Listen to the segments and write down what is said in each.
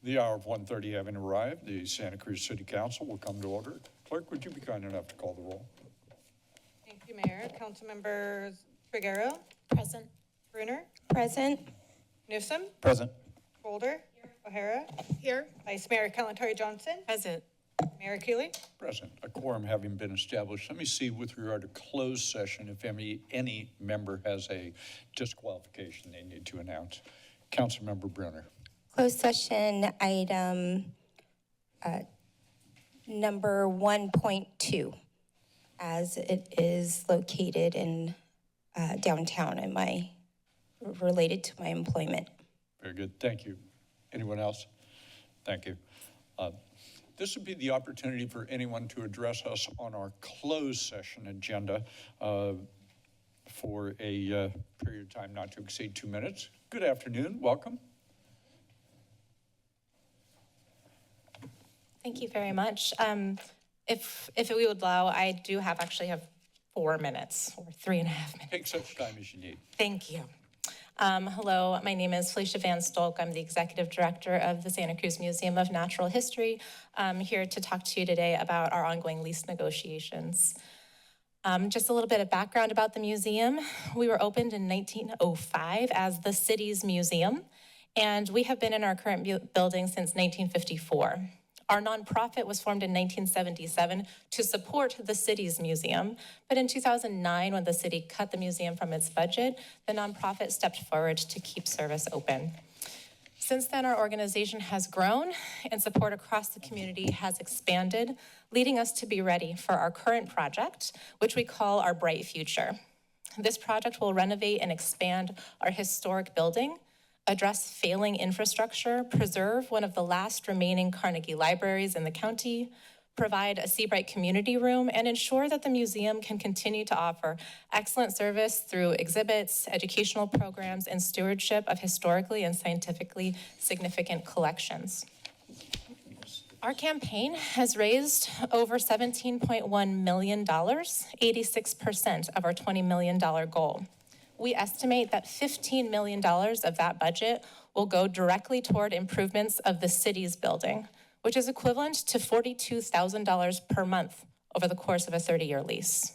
The hour of 1:30 having arrived, the Santa Cruz City Council will come to order. Clerk, would you be kind enough to call the roll? Thank you, Mayor. Council members Triguero, Present. Bruner, Present. Newsom, Present. Boulder, O'Hara, Here. Vice Mayor Kalantari Johnson, Present. Mayor Keeley. Present. A quorum having been established, let me see with regard to closed session if any member has a disqualification they need to announce. Councilmember Brunner. Closed session item number 1.2, as it is located in downtown related to my employment. Very good. Thank you. Anyone else? Thank you. This would be the opportunity for anyone to address us on our closed session agenda for a period of time not to exceed 2 minutes. Good afternoon. Welcome. Thank you very much. If we would allow, I do actually have 4 minutes or 3.5 minutes. Take such time as you need. Thank you. Hello, my name is Felicia Van Stolk. I'm the Executive Director of the Santa Cruz Museum of Natural History. I'm here to talk to you today about our ongoing lease negotiations. Just a little bit of background about the museum. We were opened in 1905 as the city's museum, and we have been in our current building since 1954. Our nonprofit was formed in 1977 to support the city's museum, but in 2009, when the city cut the museum from its budget, the nonprofit stepped forward to keep service open. Since then, our organization has grown and support across the community has expanded, leading us to be ready for our current project, which we call our Bright Future. This project will renovate and expand our historic building, address failing infrastructure, preserve one of the last remaining Carnegie libraries in the county, provide a Seabright community room, and ensure that the museum can continue to offer excellent service through exhibits, educational programs, and stewardship of historically and scientifically significant collections. Our campaign has raised over $17.1 million, 86% of our $20 million goal. We estimate that $15 million of that budget will go directly toward improvements of the city's building, which is equivalent to $42,000 per month over the course of a 30-year lease.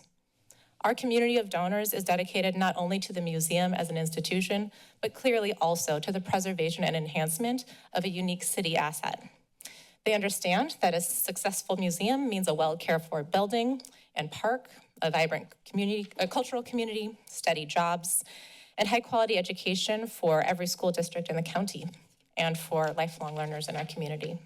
Our community of donors is dedicated not only to the museum as an institution, but clearly also to the preservation and enhancement of a unique city asset. They understand that a successful museum means a well-cared-for building and park, a vibrant community, a cultural community, steady jobs, and high-quality education for every school district in the county and for lifelong learners in our community.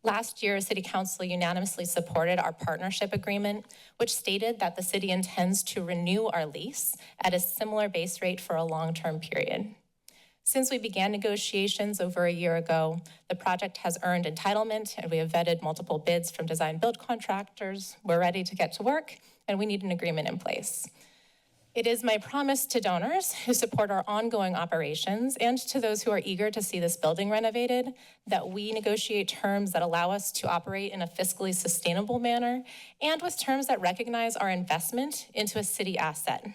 Last year, City Council unanimously supported our partnership agreement, which stated that the city intends to renew our lease at a similar base rate for a long-term period. Since we began negotiations over a year ago, the project has earned entitlement, and we have vetted multiple bids from design build contractors. We're ready to get to work, and we need an agreement in place. It is my promise to donors who support our ongoing operations and to those who are eager to see this building renovated that we negotiate terms that allow us to operate in a fiscally sustainable manner and with terms that recognize our investment into a city asset.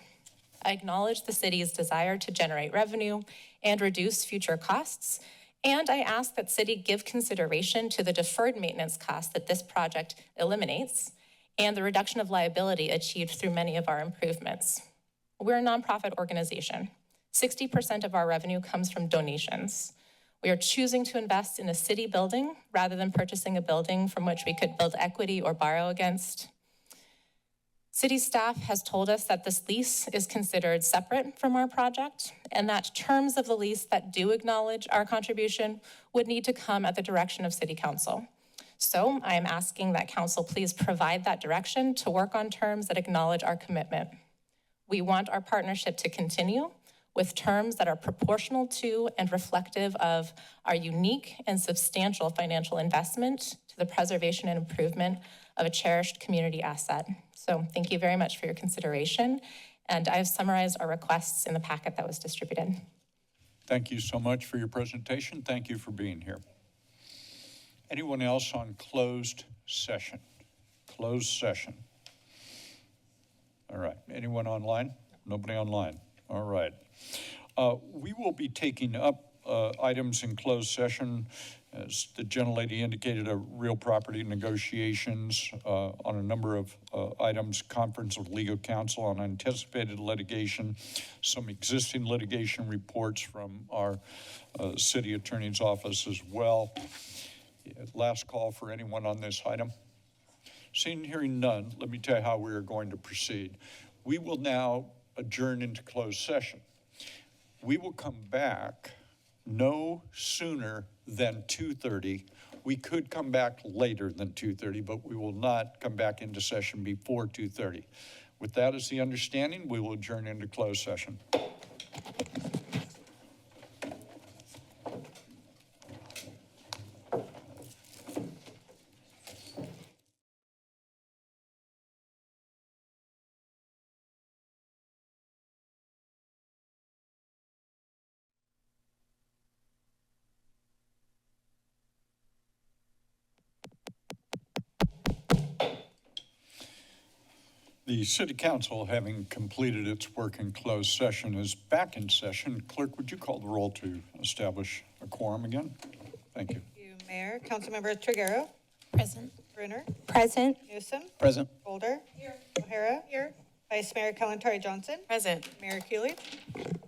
I acknowledge the city's desire to generate revenue and reduce future costs, and I ask that city give consideration to the deferred maintenance costs that this project eliminates and the reduction of liability achieved through many of our improvements. We're a nonprofit organization. 60% of our revenue comes from donations. We are choosing to invest in a city building rather than purchasing a building from which we could build equity or borrow against. City staff has told us that this lease is considered separate from our project and that terms of the lease that do acknowledge our contribution would need to come at the direction of City Council. So I am asking that Council please provide that direction to work on terms that acknowledge our commitment. We want our partnership to continue with terms that are proportional to and reflective of our unique and substantial financial investment to the preservation and improvement of a cherished community asset. So thank you very much for your consideration. And I have summarized our requests in the packet that was distributed. Thank you so much for your presentation. Thank you for being here. Anyone else on closed session? Closed session. All right. Anyone online? Nobody online. All right. We will be taking up items in closed session. As the gentlelady indicated, real property negotiations on a number of items, conference of legal counsel on anticipated litigation, some existing litigation reports from our city attorney's office as well. Last call for anyone on this item. Seeing and hearing none, let me tell you how we are going to proceed. We will now adjourn into closed session. We will come back no sooner than 2:30. We could come back later than 2:30, but we will not come back into session before 2:30. With that as the understanding, we will adjourn into closed session. The City Council, having completed its work in closed session, is back in session. Clerk, would you call the roll to establish a quorum again? Thank you. Thank you, Mayor. Councilmember Triguero. Present. Brunner. Present. Newsom. Present. Boulder. Here. O'Hara. Here. Vice Mayor Kalantari Johnson. Present. Mayor Cooley.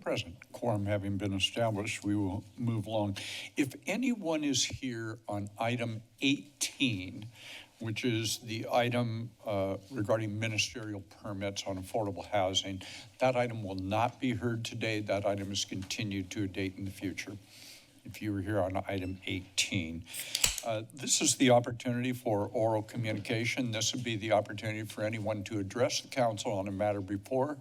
Present. Quorum having been established, we will move along. If anyone is here on item 18, which is the item regarding ministerial permits on affordable housing, that item will not be heard today. That item is continued to a date in the future. If you were here on item 18. This is the opportunity for oral communication. This would be the opportunity for anyone to address the council on a matter before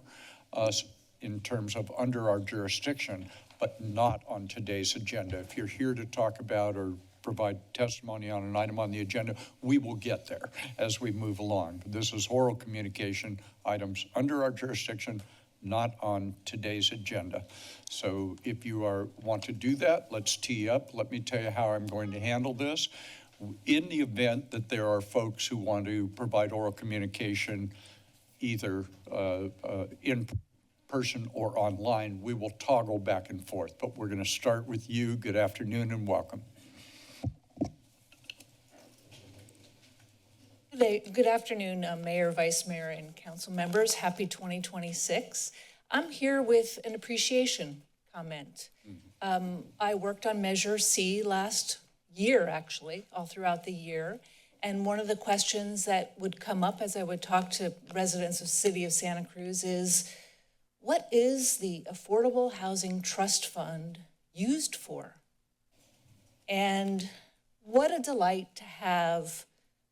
us in terms of under our jurisdiction, but not on today's agenda. If you're here to talk about or provide testimony on an item on the agenda, we will get there as we move along. This is oral communication items under our jurisdiction, not on today's agenda. So if you want to do that, let's tee up. Let me tell you how I'm going to handle this. In the event that there are folks who want to provide oral communication, either in person or online, we will toggle back and forth. But we're going to start with you. Good afternoon and welcome. Good afternoon, Mayor, Vice Mayor, and council members. Happy 2026. I'm here with an appreciation comment. I worked on Measure C last year, actually, all throughout the year. And one of the questions that would come up as I would talk to residents of the city of Santa Cruz is, what is the Affordable Housing Trust Fund used for? And what a delight to have,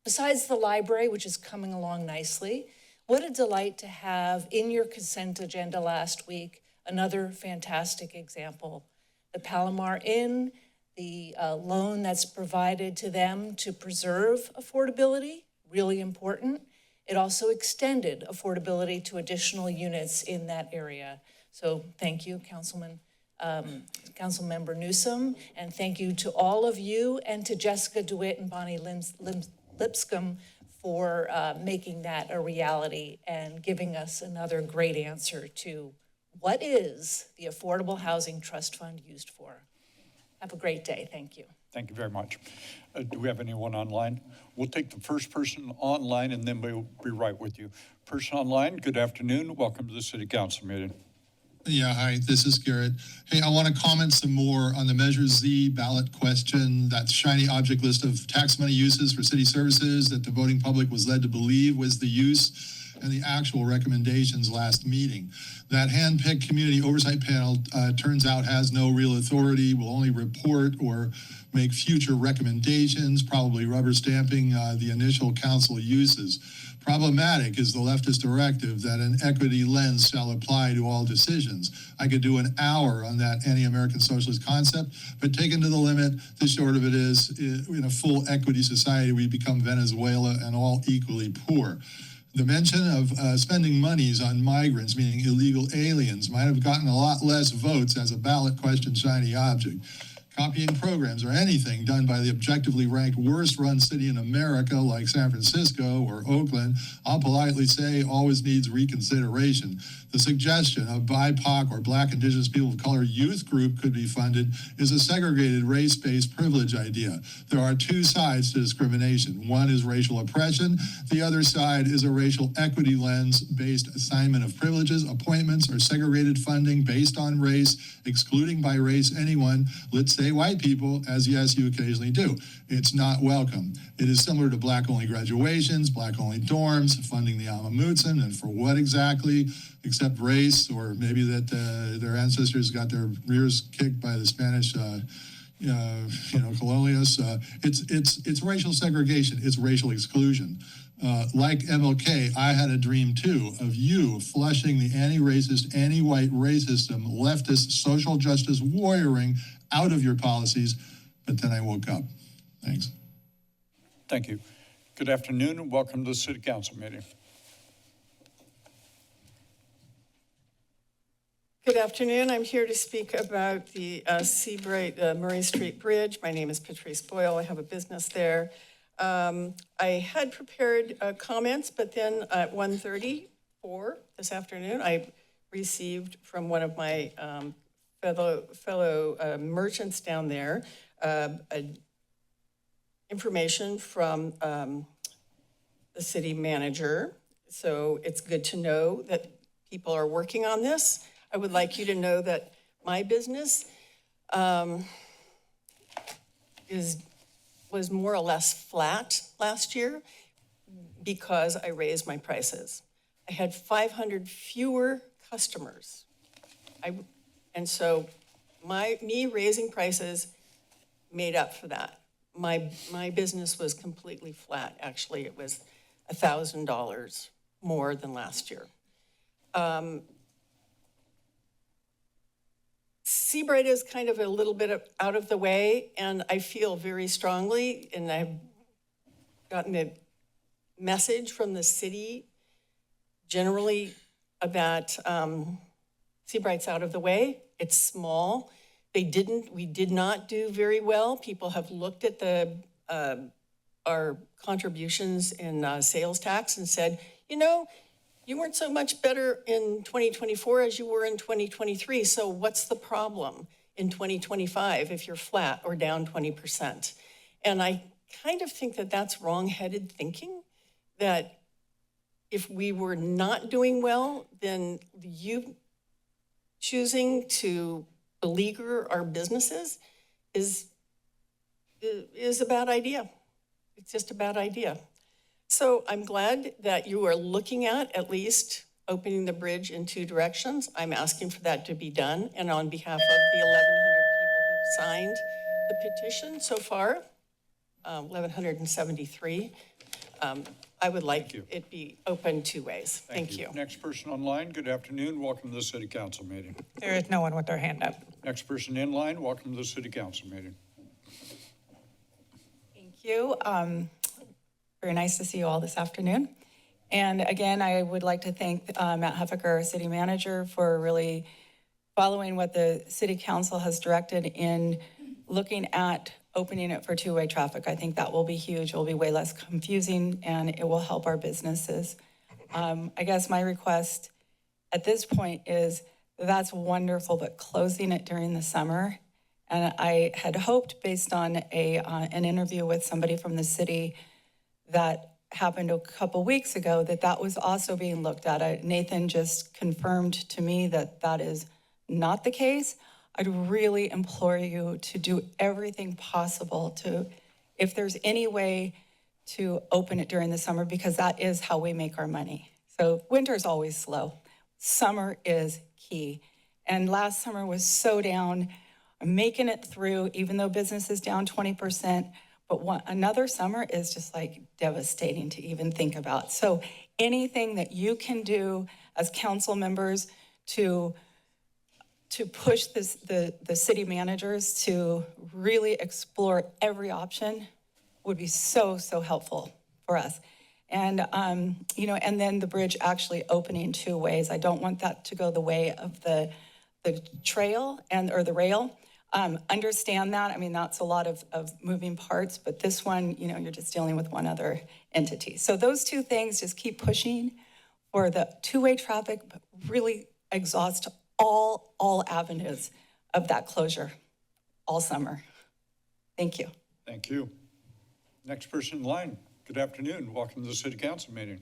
besides the library, which is coming along nicely, what a delight to have in your consent agenda last week, another fantastic example. The Palomar Inn, the loan that's provided to them to preserve affordability, really important. It also extended affordability to additional units in that area. So thank you, Councilmember Newsom, and thank you to all of you and to Jessica DeWitt and Bonnie Lipscomb for making that a reality and giving us another great answer to what is the Affordable Housing Trust Fund used for. Have a great day. Thank you. Thank you very much. Do we have anyone online? We'll take the first person online and then we'll be right with you. Person online, good afternoon. Welcome to the City Council meeting. Yeah, hi, this is Garrett. Hey, I want to comment some more on the Measure Z ballot question, that shiny object list of tax money uses for city services that the voting public was led to believe was the use and the actual recommendations last meeting. That hand-picked community oversight panel turns out has no real authority, will only report or make future recommendations, probably rubber stamping the initial council uses. Problematic is the leftist directive that an equity lens shall apply to all decisions. I could do an hour on that anti-American socialist concept, but taken to the limit, the short of it is, in a full equity society, we become Venezuela and all equally poor. The mention of spending monies on migrants, meaning illegal aliens, might have gotten a lot less votes as a ballot question shiny object. copying programs or anything done by the objectively ranked worst run city in America like San Francisco or Oakland, I'll politely say always needs reconsideration. The suggestion of BIPOC or Black, Indigenous, People of Color youth group could be funded is a segregated race-based privilege idea. There are two sides to discrimination. One is racial oppression. The other side is a racial equity lens-based assignment of privileges, appointments, or segregated funding based on race, excluding by race anyone, let's say white people, as yes, you occasionally do. It's not welcome. It is similar to Black-only graduations, Black-only dorms, funding the Alma Mater, and for what exactly, except race, or maybe that their ancestors got their rears kicked by the Spanish colonialists. It's racial segregation. It's racial exclusion. Like MLK, I had a dream too of you flushing the anti-racist, anti-white racism, leftist, social justice warrioring out of your policies, but then I woke up. Thanks. Thank you. Good afternoon and welcome to the City Council meeting. Good afternoon. I'm here to speak about the Seabright Murray Street Bridge. My name is Patrice Boyle. I have a business there. I had prepared comments, but then at 1:34 this afternoon, I received from one of my fellow merchants down there information from the city manager. So it's good to know that people are working on this. I would like you to know that my business was more or less flat last year because I raised my prices. I had 500 fewer customers. And so me raising prices made up for that. My business was completely flat. Actually, it was $1,000 more than last year. Seabright is kind of a little bit out of the way, and I feel very strongly, and I've gotten a message from the city generally about Seabright's out of the way. It's small. We did not do very well. People have looked at our contributions in sales tax and said, you know, you weren't so much better in 2024 as you were in 2023, so what's the problem in 2025 if you're flat or down 20%? And I kind of think that that's wrong-headed thinking, that if we were not doing well, then you choosing to beleaguer our businesses is a bad idea. It's just a bad idea. So I'm glad that you are looking at least opening the bridge in two directions. I'm asking for that to be done. And on behalf of the 1,100 people who've signed the petition so far, 1,173, I would like it be open two ways. Thank you. Next person online, good afternoon. Welcome to the City Council meeting. There is no one with their hand up. Next person in line, welcome to the City Council meeting. Thank you. Very nice to see you all this afternoon. And again, I would like to thank Matt Huffaker, our city manager, for really following what the city council has directed in looking at opening it for two-way traffic. I think that will be huge. It will be way less confusing and it will help our businesses. I guess my request at this point is that's wonderful, but closing it during the summer. And I had hoped, based on an interview with somebody from the city that happened a couple weeks ago, that was also being looked at. Nathan just confirmed to me that that is not the case. I'd really implore you to do everything possible to, if there's any way to open it during the summer, because that is how we make our money. So winter is always slow. Summer is key. And last summer was so down. I'm making it through, even though business is down 20%. But another summer is just like devastating to even think about. So anything that you can do as council members to push the city managers to really explore every option would be so, so helpful for us. And, and then the bridge actually opening two ways. I don't want that to go the way of the trail or the rail. Understand that. I mean, that's a lot of moving parts, but this one, you know, you're just dealing with one other entity. So those two things, just keep pushing for the two-way traffic, but really exhaust all avenues of that closure all summer. Thank you. Thank you. Next person in line, good afternoon. Welcome to the city council meeting.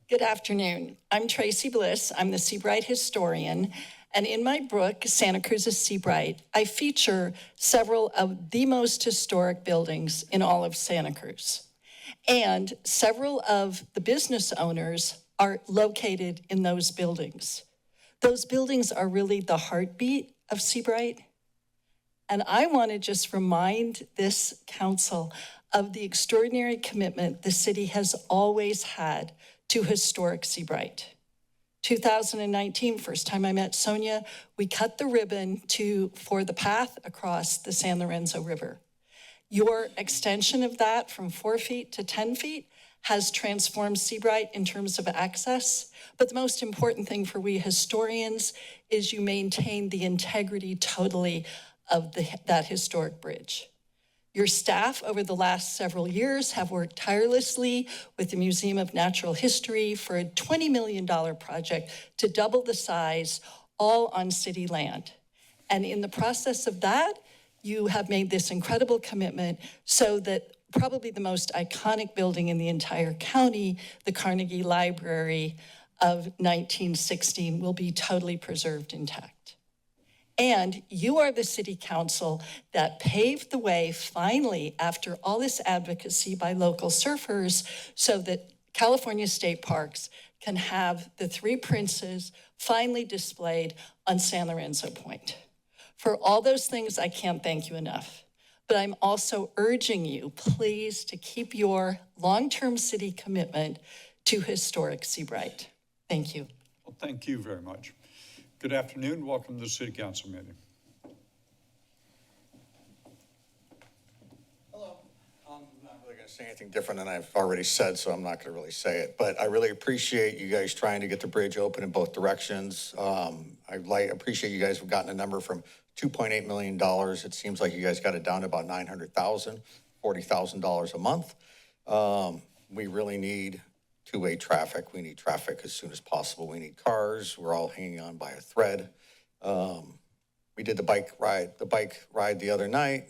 Good afternoon. I'm Tracy Bliss. I'm the Seabright historian. And in my book, Santa Cruz's Seabright, I feature several of the most historic buildings in all of Santa Cruz. And several of the business owners are located in those buildings. Those buildings are really the heartbeat of Seabright. And I want to just remind this council of the extraordinary commitment the city has always had to historic Seabright. 2019, first time I met Sonia, we cut the ribbon for the path across the San Lorenzo River. Your extension of that from 4 feet to 10 feet has transformed Seabright in terms of access. But the most important thing for we historians is you maintain the integrity totally of that historic bridge. Your staff over the last several years have worked tirelessly with the Museum of Natural History for a $20 million project to double the size, all on city land. And in the process of that, you have made this incredible commitment so that probably the most iconic building in the entire county, the Carnegie Library of 1916, will be totally preserved intact. And you are the city council that paved the way finally after all this advocacy by local surfers so that California state parks can have the three princes finally displayed on San Lorenzo Point. For all those things, I can't thank you enough. But I'm also urging you, please, to keep your long-term city commitment to historic Seabright. Thank you. Well, thank you very much. Good afternoon. Welcome to the city council meeting. Hello. I'm not really going to say anything different than I've already said, so I'm not going to really say it. But I really appreciate you guys trying to get the bridge open in both directions. I appreciate you guys have gotten a number from $2.8 million. It seems like you guys got it down to about $900,000, $40,000 a month. We really need two-way traffic. We need traffic as soon as possible. We need cars. We're all hanging on by a thread. We did the bike ride the other night.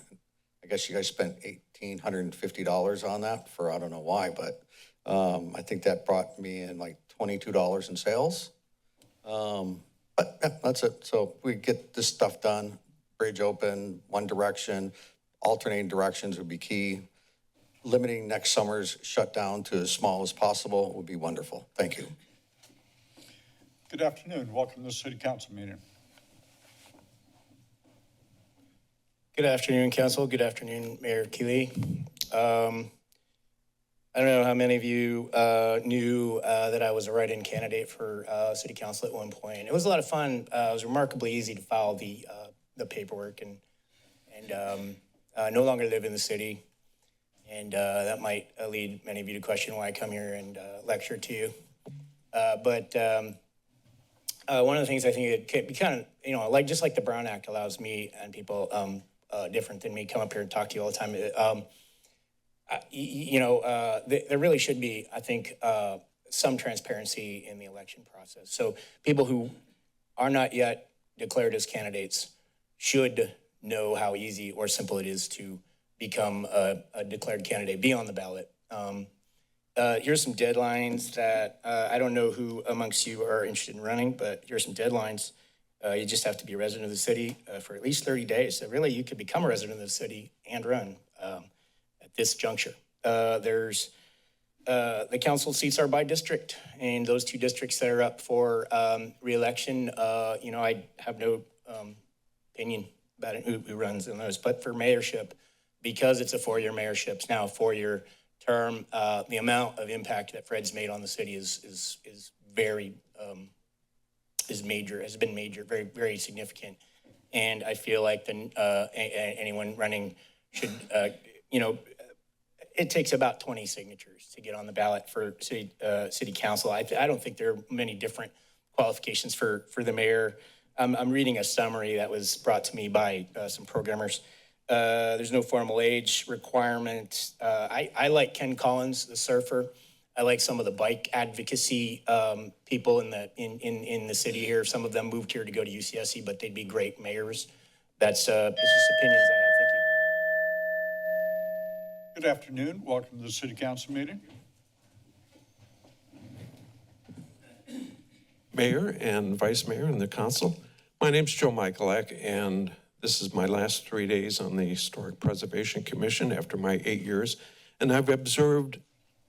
I guess you guys spent $1,850 on that for, I don't know why, but I think that brought me in like $22 in sales. But yeah, that's it. So we get this stuff done, bridge open, one direction, alternating directions would be key. Limiting next summer's shutdown to as small as possible would be wonderful. Thank you. Good afternoon. Welcome to the city council meeting. Good afternoon, council. Good afternoon, Mayor Keeley. I don't know how many of you knew that I was a write-in candidate for city council at one point. It was a lot of fun. It was remarkably easy to file the paperwork and no longer live in the city. And that might lead many of you to question why I come here and lecture to you. But one of the things I think it can be kind of, like just like the Brown Act allows me and people different than me come up here and talk to you all the time. There really should be, I think, some transparency in the election process. So people who are not yet declared as candidates should know how easy or simple it is to become a declared candidate, be on the ballot. Here's some deadlines that I don't know who amongst you are interested in running, but here's some deadlines. You just have to be a resident of the city for at least 30 days. So really, you could become a resident of the city and run at this juncture. There's the council seats are by district, and those two districts that are up for re-election, I have no opinion about it, who runs in those. But for mayorship, because it's a four-year mayorship, it's now a four-year term, the amount of impact that Fred's made on the city is very major, has been major, very, very significant. And I feel like anyone running should, it takes about 20 signatures to get on the ballot for city council. I don't think there are many different qualifications for the mayor. I'm reading a summary that was brought to me by some programmers. There's no formal age requirement. I like Ken Collins, the surfer. I like some of the bike advocacy people in the city here. Some of them moved here to go to UCSC, but they'd be great mayors. That's just opinions I have. Thank you. Good afternoon. Welcome to the City Council meeting. Mayor and Vice Mayor and the Council. My name's Joe Michalak, and this is my last 3 days on the Historic Preservation Commission after my 8 years. And I've observed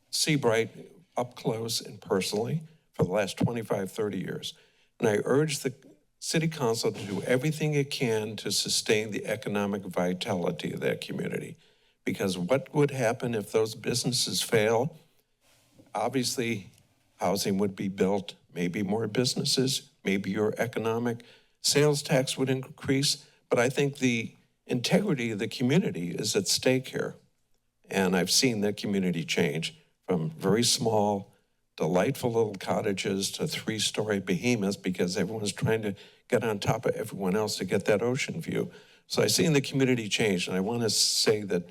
Seabright up close and personally for the last 25, 30 years. And I urge the City Council to do everything it can to sustain the economic vitality of that community. Because what would happen if those businesses fail? Obviously, housing would be built, maybe more businesses, maybe your economic sales tax would increase. But I think the integrity of the community is at stake here. And I've seen that community change from very small, delightful little cottages to 3-story behemoths because everyone's trying to get on top of everyone else to get that ocean view. So I've seen the community change, and I want to say that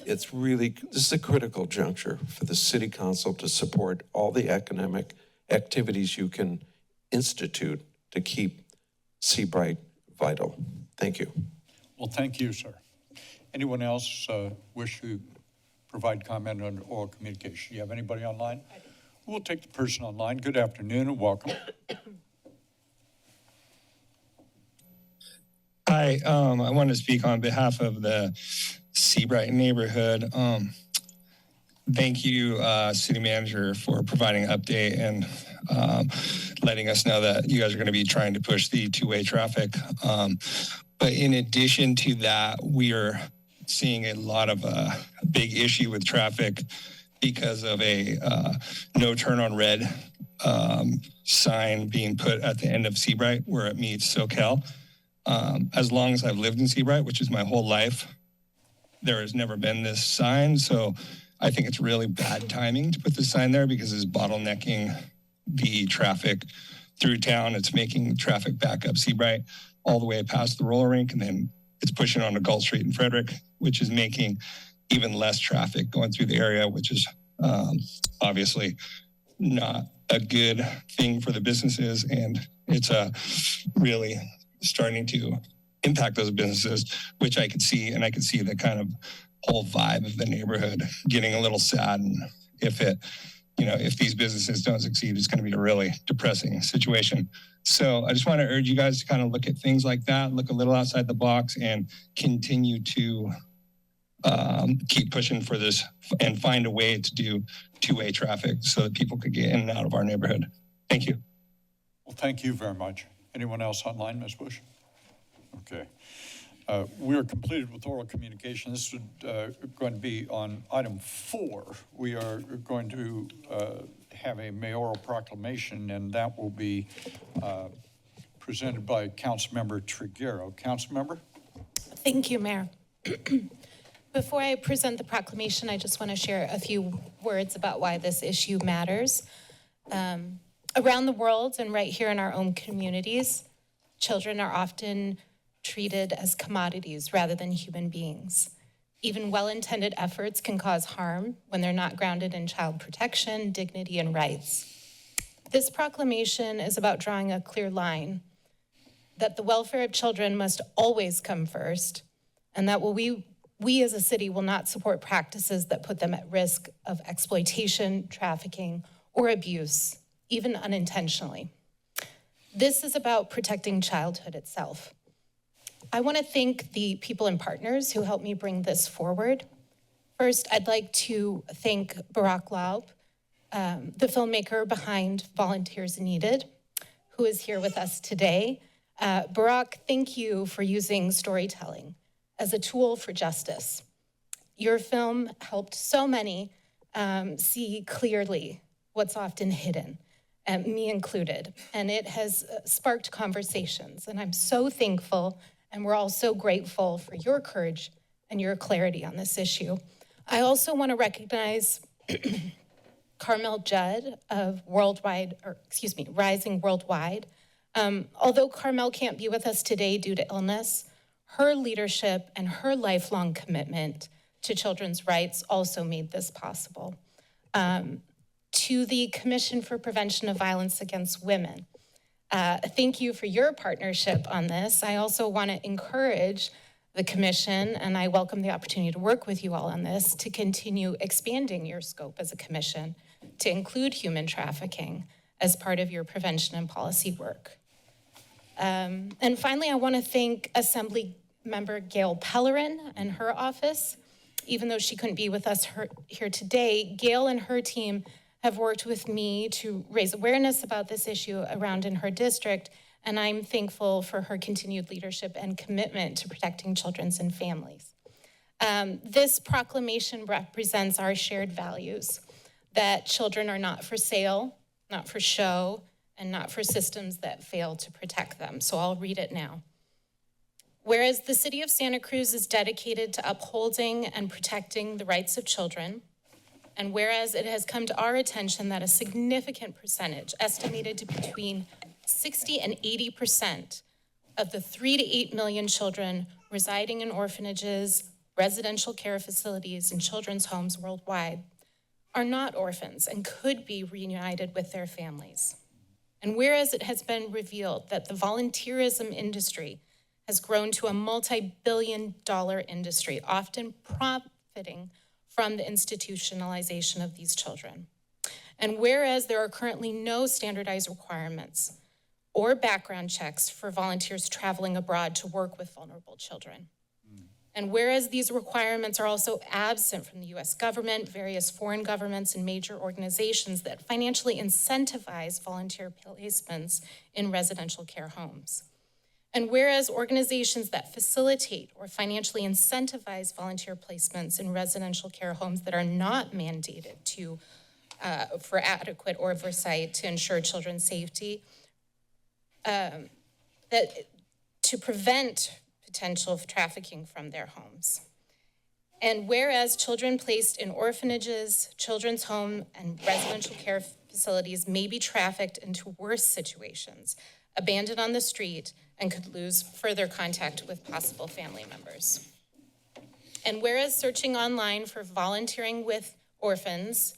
this is a critical juncture for the City Council to support all the economic activities you can institute to keep Seabright vital. Thank you. Well, thank you, sir. Anyone else wish to provide comment on oral communication? Do you have anybody online? We'll take the person online. Good afternoon and welcome. Hi, I want to speak on behalf of the Seabright neighborhood. Thank you, City Manager, for providing an update and letting us know that you guys are going to be trying to push the two-way traffic. But in addition to that, we are seeing a lot of big issue with traffic because of a no turn on red sign being put at the end of Seabright where it meets SoCal. As long as I've lived in Seabright, which is my whole life, there has never been this sign. So I think it's really bad timing to put this sign there because it's bottlenecking the traffic through town. It's making traffic back up Seabright all the way past the roller rink, and then it's pushing on to Galt Street in Frederick, which is making even less traffic going through the area, which is obviously not a good thing for the businesses. And it's really starting to impact those businesses, which I could see, and I could see the kind of whole vibe of the neighborhood getting a little sad. And if these businesses don't succeed, it's going to be a really depressing situation. So I just want to urge you guys to kind of look at things like that, look a little outside the box, and continue to keep pushing for this and find a way to do two-way traffic so that people could get in and out of our neighborhood. Thank you. Well, thank you very much. Anyone else online, Ms. Bush? Okay. We are completed with oral communication. This is going to be on item 4. We are going to have a mayoral proclamation, and that will be presented by Councilmember Triguero. Councilmember? Thank you, Mayor. Before I present the proclamation, I just want to share a few words about why this issue matters. Around the world and right here in our own communities, children are often treated as commodities rather than human beings. Even well-intended efforts can cause harm when they're not grounded in child protection, dignity, and rights. This proclamation is about drawing a clear line that the welfare of children must always come first, and that we as a city will not support practices that put them at risk of exploitation, trafficking, or abuse, even unintentionally. This is about protecting childhood itself. I want to thank the people and partners who helped me bring this forward. First, I'd like to thank Barack Laub, the filmmaker behind Volunteers Needed, who is here with us today. Barack, thank you for using storytelling as a tool for justice. Your film helped so many see clearly what's often hidden, and me included, and it has sparked conversations, and I'm so thankful, and we're all so grateful for your courage and your clarity on this issue. I also want to recognize Carmel Judd of Rising Worldwide, Although Carmel can't be with us today due to illness, her leadership and her lifelong commitment to children's rights also made this possible. To the Commission for Prevention of Violence Against Women, thank you for your partnership on this. I also want to encourage the commission, and I welcome the opportunity to work with you all on this, to continue expanding your scope as a commission to include human trafficking as part of your prevention and policy work. And finally, I want to thank Assembly Member Gail Pellerin and her office. Even though she couldn't be with us here today, Gail and her team have worked with me to raise awareness about this issue around in her district, and I'm thankful for her continued leadership and commitment to protecting children and families. This proclamation represents our shared values, that children are not for sale, not for show, and not for systems that fail to protect them. So I'll read it now. Whereas the city of Santa Cruz is dedicated to upholding and protecting the rights of children, and whereas it has come to our attention that a significant percentage, estimated to between 60 and 80% of the 3 to 8 million children residing in orphanages, residential care facilities, and children's homes worldwide are not orphans and could be reunited with their families. And whereas it has been revealed that the volunteerism industry has grown to a multi-billion-dollar industry, often profiting from the institutionalization of these children. And whereas there are currently no standardized requirements or background checks for volunteers traveling abroad to work with vulnerable children. And whereas these requirements are also absent from the US government, various foreign governments, and major organizations that financially incentivize volunteer placements in residential care homes. And whereas organizations that facilitate or financially incentivize volunteer placements in residential care homes that are not mandated for adequate oversight to ensure children's safety, to prevent potential of trafficking from their homes. And whereas children placed in orphanages, children's home, and residential care facilities may be trafficked into worse situations, abandoned on the street, and could lose further contact with possible family members. And whereas searching online for volunteering with orphans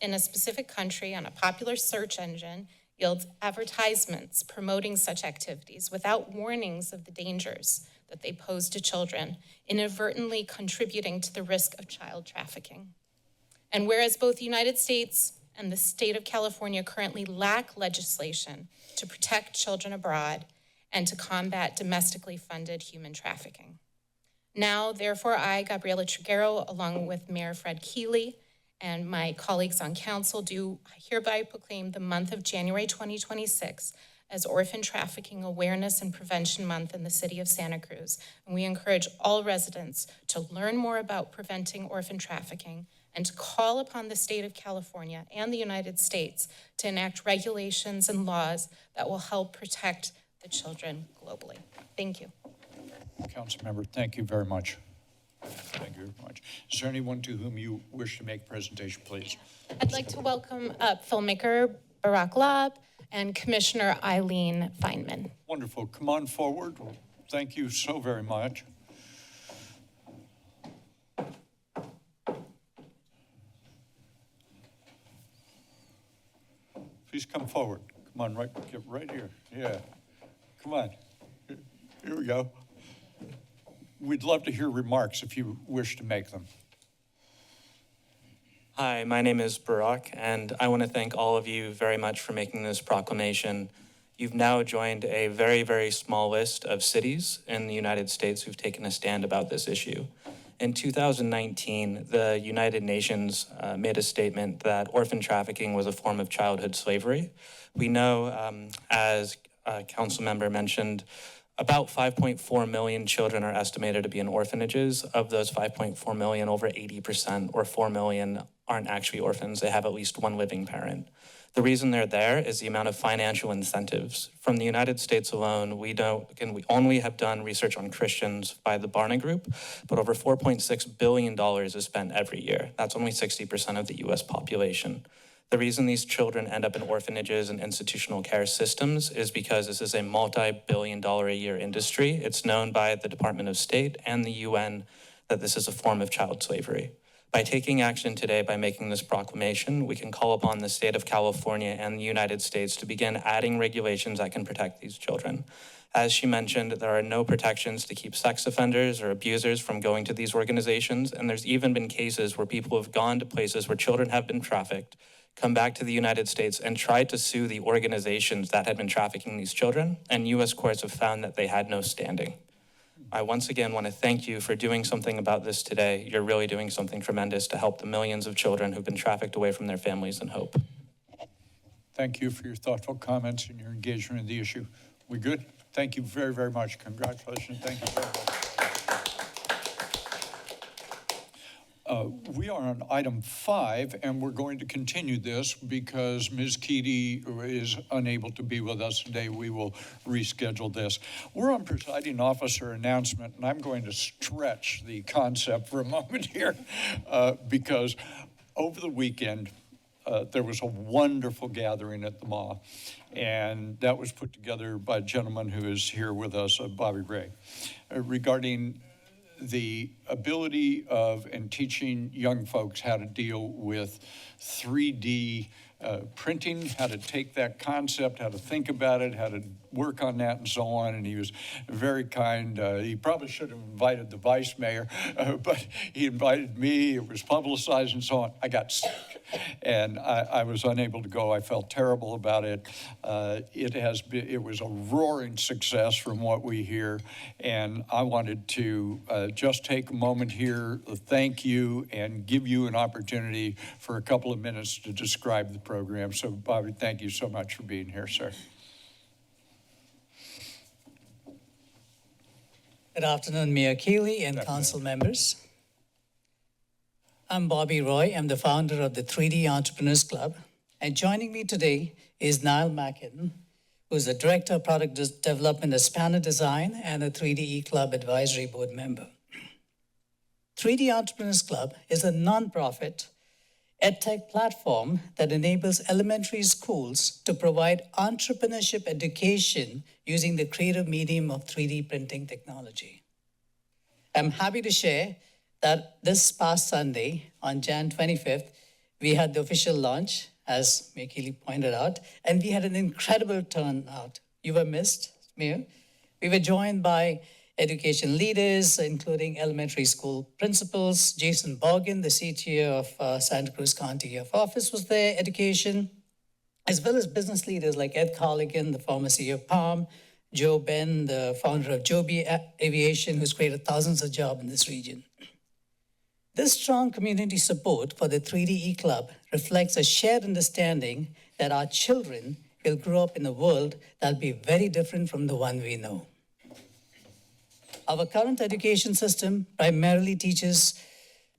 in a specific country on a popular search engine yields advertisements promoting such activities without warnings of the dangers that they pose to children, inadvertently contributing to the risk of child trafficking. And whereas both the United States and the state of California currently lack legislation to protect children abroad and to combat domestically funded human trafficking. Now, therefore, I, Gabriela Triguero, along with Mayor Fred Keeley, and my colleagues on council do hereby proclaim the month of January 2026 as Orphan Trafficking Awareness and Prevention Month in the city of Santa Cruz. And we encourage all residents to learn more about preventing orphan trafficking and to call upon the state of California and the United States to enact regulations and laws that will help protect the children globally. Thank you. Councilmember, thank you very much. Thank you very much. Is there anyone to whom you wish to make a presentation, please? I'd like to welcome up filmmaker Barack Lob and Commissioner Eileen Feynman. Wonderful. Come on forward. Thank you so very much. Please come forward. Come on, get right here. Yeah. Come on. Here we go. We'd love to hear remarks if you wish to make them. Hi, my name is Barack, and I want to thank all of you very much for making this proclamation. You've now joined a very, very small list of cities in the United States who've taken a stand about this issue. In 2019, the United Nations made a statement that orphan trafficking was a form of childhood slavery. We know, as a council member mentioned, about 5.4 million children are estimated to be in orphanages. Of those 5.4 million, over 80% or 4 million aren't actually orphans. They have at least one living parent. The reason they're there is the amount of financial incentives. From the United States alone, we only have done research on Christians by the Barna Group, but over $4.6 billion is spent every year. That's only 60% of the US population. The reason these children end up in orphanages and institutional care systems is because this is a multi-billion-dollar-a-year industry. It's known by the Department of State and the UN that this is a form of child slavery. By taking action today, by making this proclamation, we can call upon the state of California and the United States to begin adding regulations that can protect these children. As she mentioned, there are no protections to keep sex offenders or abusers from going to these organizations, and there's even been cases where people have gone to places where children have been trafficked, come back to the United States and tried to sue the organizations that had been trafficking these children, and US courts have found that they had no standing. I once again want to thank you for doing something about this today. You're really doing something tremendous to help the millions of children who've been trafficked away from their families and hope. Thank you for your thoughtful comments and your engagement in the issue. We good? Thank you very, very much. Congratulations. Thank you very much. We are on item 5, and we're going to continue this because Ms. Keady is unable to be with us today. We will reschedule this. We're on presiding officer announcement, and I'm going to stretch the concept for a moment here because over the weekend, there was a wonderful gathering at the mall, and that was put together by a gentleman who is here with us, Bobby Ray, regarding the ability of and teaching young folks how to deal with 3D printing, how to take that concept, how to think about it, how to work on that and so on. And he was very kind. He probably should have invited the vice mayor, but he invited me. It was publicized and so on. I got sick and I was unable to go. I felt terrible about it. It was a roaring success from what we hear. And I wanted to just take a moment here, thank you, and give you an opportunity for a couple of minutes to describe the program. So, Bobby, thank you so much for being here, sir. Good afternoon, Mayor Keeley and council members. I'm Bobby Roy. I'm the founder of the 3D Entrepreneurs Club. And joining me today is Niall Mackin, who's the Director of Product Development at Spanner Design and a 3D Club Advisory Board member. 3D Entrepreneurs Club is a nonprofit edtech platform that enables elementary schools to provide entrepreneurship education using the creative medium of 3D printing technology. I'm happy to share that this past Sunday, on Jan 25th, we had the official launch, as Mayor Keeley pointed out, and we had an incredible turnout. You were missed, Mayor. We were joined by education leaders, including elementary school principals. Jason Bogan, the CTO of Santa Cruz County Office, was there, education, as well as business leaders like Ed Colligan, the former CEO of Palm, Joe Ben, the founder of Joby Aviation, who's created thousands of jobs in this region. This strong community support for the 3DE Club reflects a shared understanding that our children will grow up in a world that'll be very different from the one we know. Our current education system primarily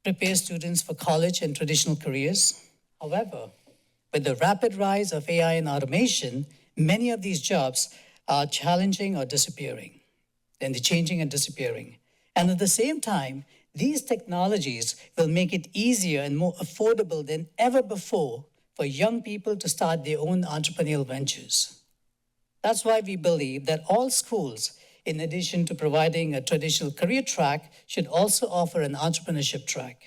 prepares students for college and traditional careers. However, with the rapid rise of AI and automation, many of these jobs are challenging or disappearing. Then they're changing and disappearing. And at the same time, these technologies will make it easier and more affordable than ever before for young people to start their own entrepreneurial ventures. That's why we believe that all schools, in addition to providing a traditional career track, should also offer an entrepreneurship track.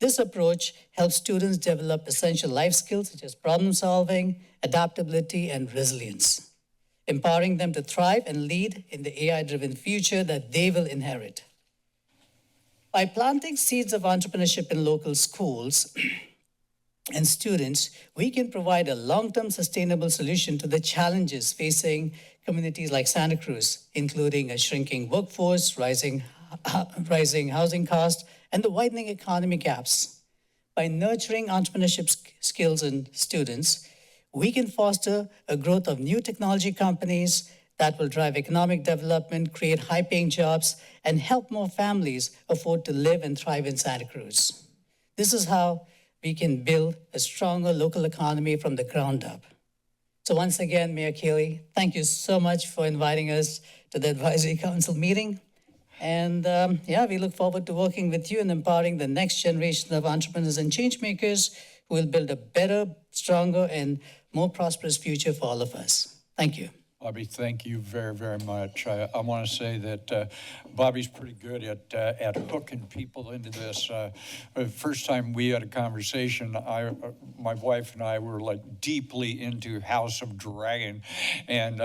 This approach helps students develop essential life skills such as problem solving, adaptability, and resilience, empowering them to thrive and lead in the AI-driven future that they will inherit. By planting seeds of entrepreneurship in local schools and students, we can provide a long-term sustainable solution to the challenges facing communities like Santa Cruz, including a shrinking workforce, rising housing costs, and the widening economic gaps. By nurturing entrepreneurship skills in students, we can foster a growth of new technology companies that will drive economic development, create high-paying jobs, and help more families afford to live and thrive in Santa Cruz. This is how we can build a stronger local economy from the ground up. So once again, Mayor Keeley, thank you so much for inviting us to the Advisory Council meeting. And we look forward to working with you and empowering the next generation of entrepreneurs and change makers who will build a better, stronger, and more prosperous future for all of us. Thank you. Bobby, thank you very, very much. I want to say that Bobby's pretty good at hooking people into this. The first time we had a conversation, my wife and I were like deeply into House of Dragon, and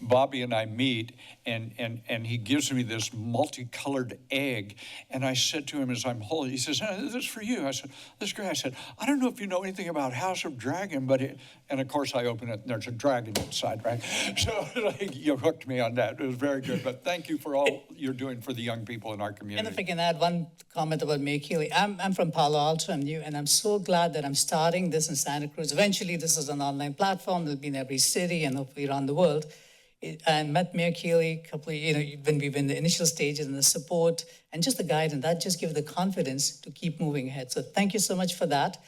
Bobby and I meet, and he gives me this multicolored egg, and I said to him as I'm holding, he says, "This is for you." I said, "This is great." I said, "I don't know if you know anything about House of Dragon, but and of course I open it and there's a dragon inside, right? So you hooked me on that. It was very good. But thank you for all you're doing for the young people in our community. And if I can add one comment about Mayor Keeley, I'm from Palo Alto, I'm new, and I'm so glad that I'm starting this in Santa Cruz. Eventually, this is an online platform that'll be in every city and hopefully around the world. I met Mayor Keeley a couple of, when we were in the initial stages, and the support and just the guidance, that just gives the confidence to keep moving ahead. So thank you so much for that.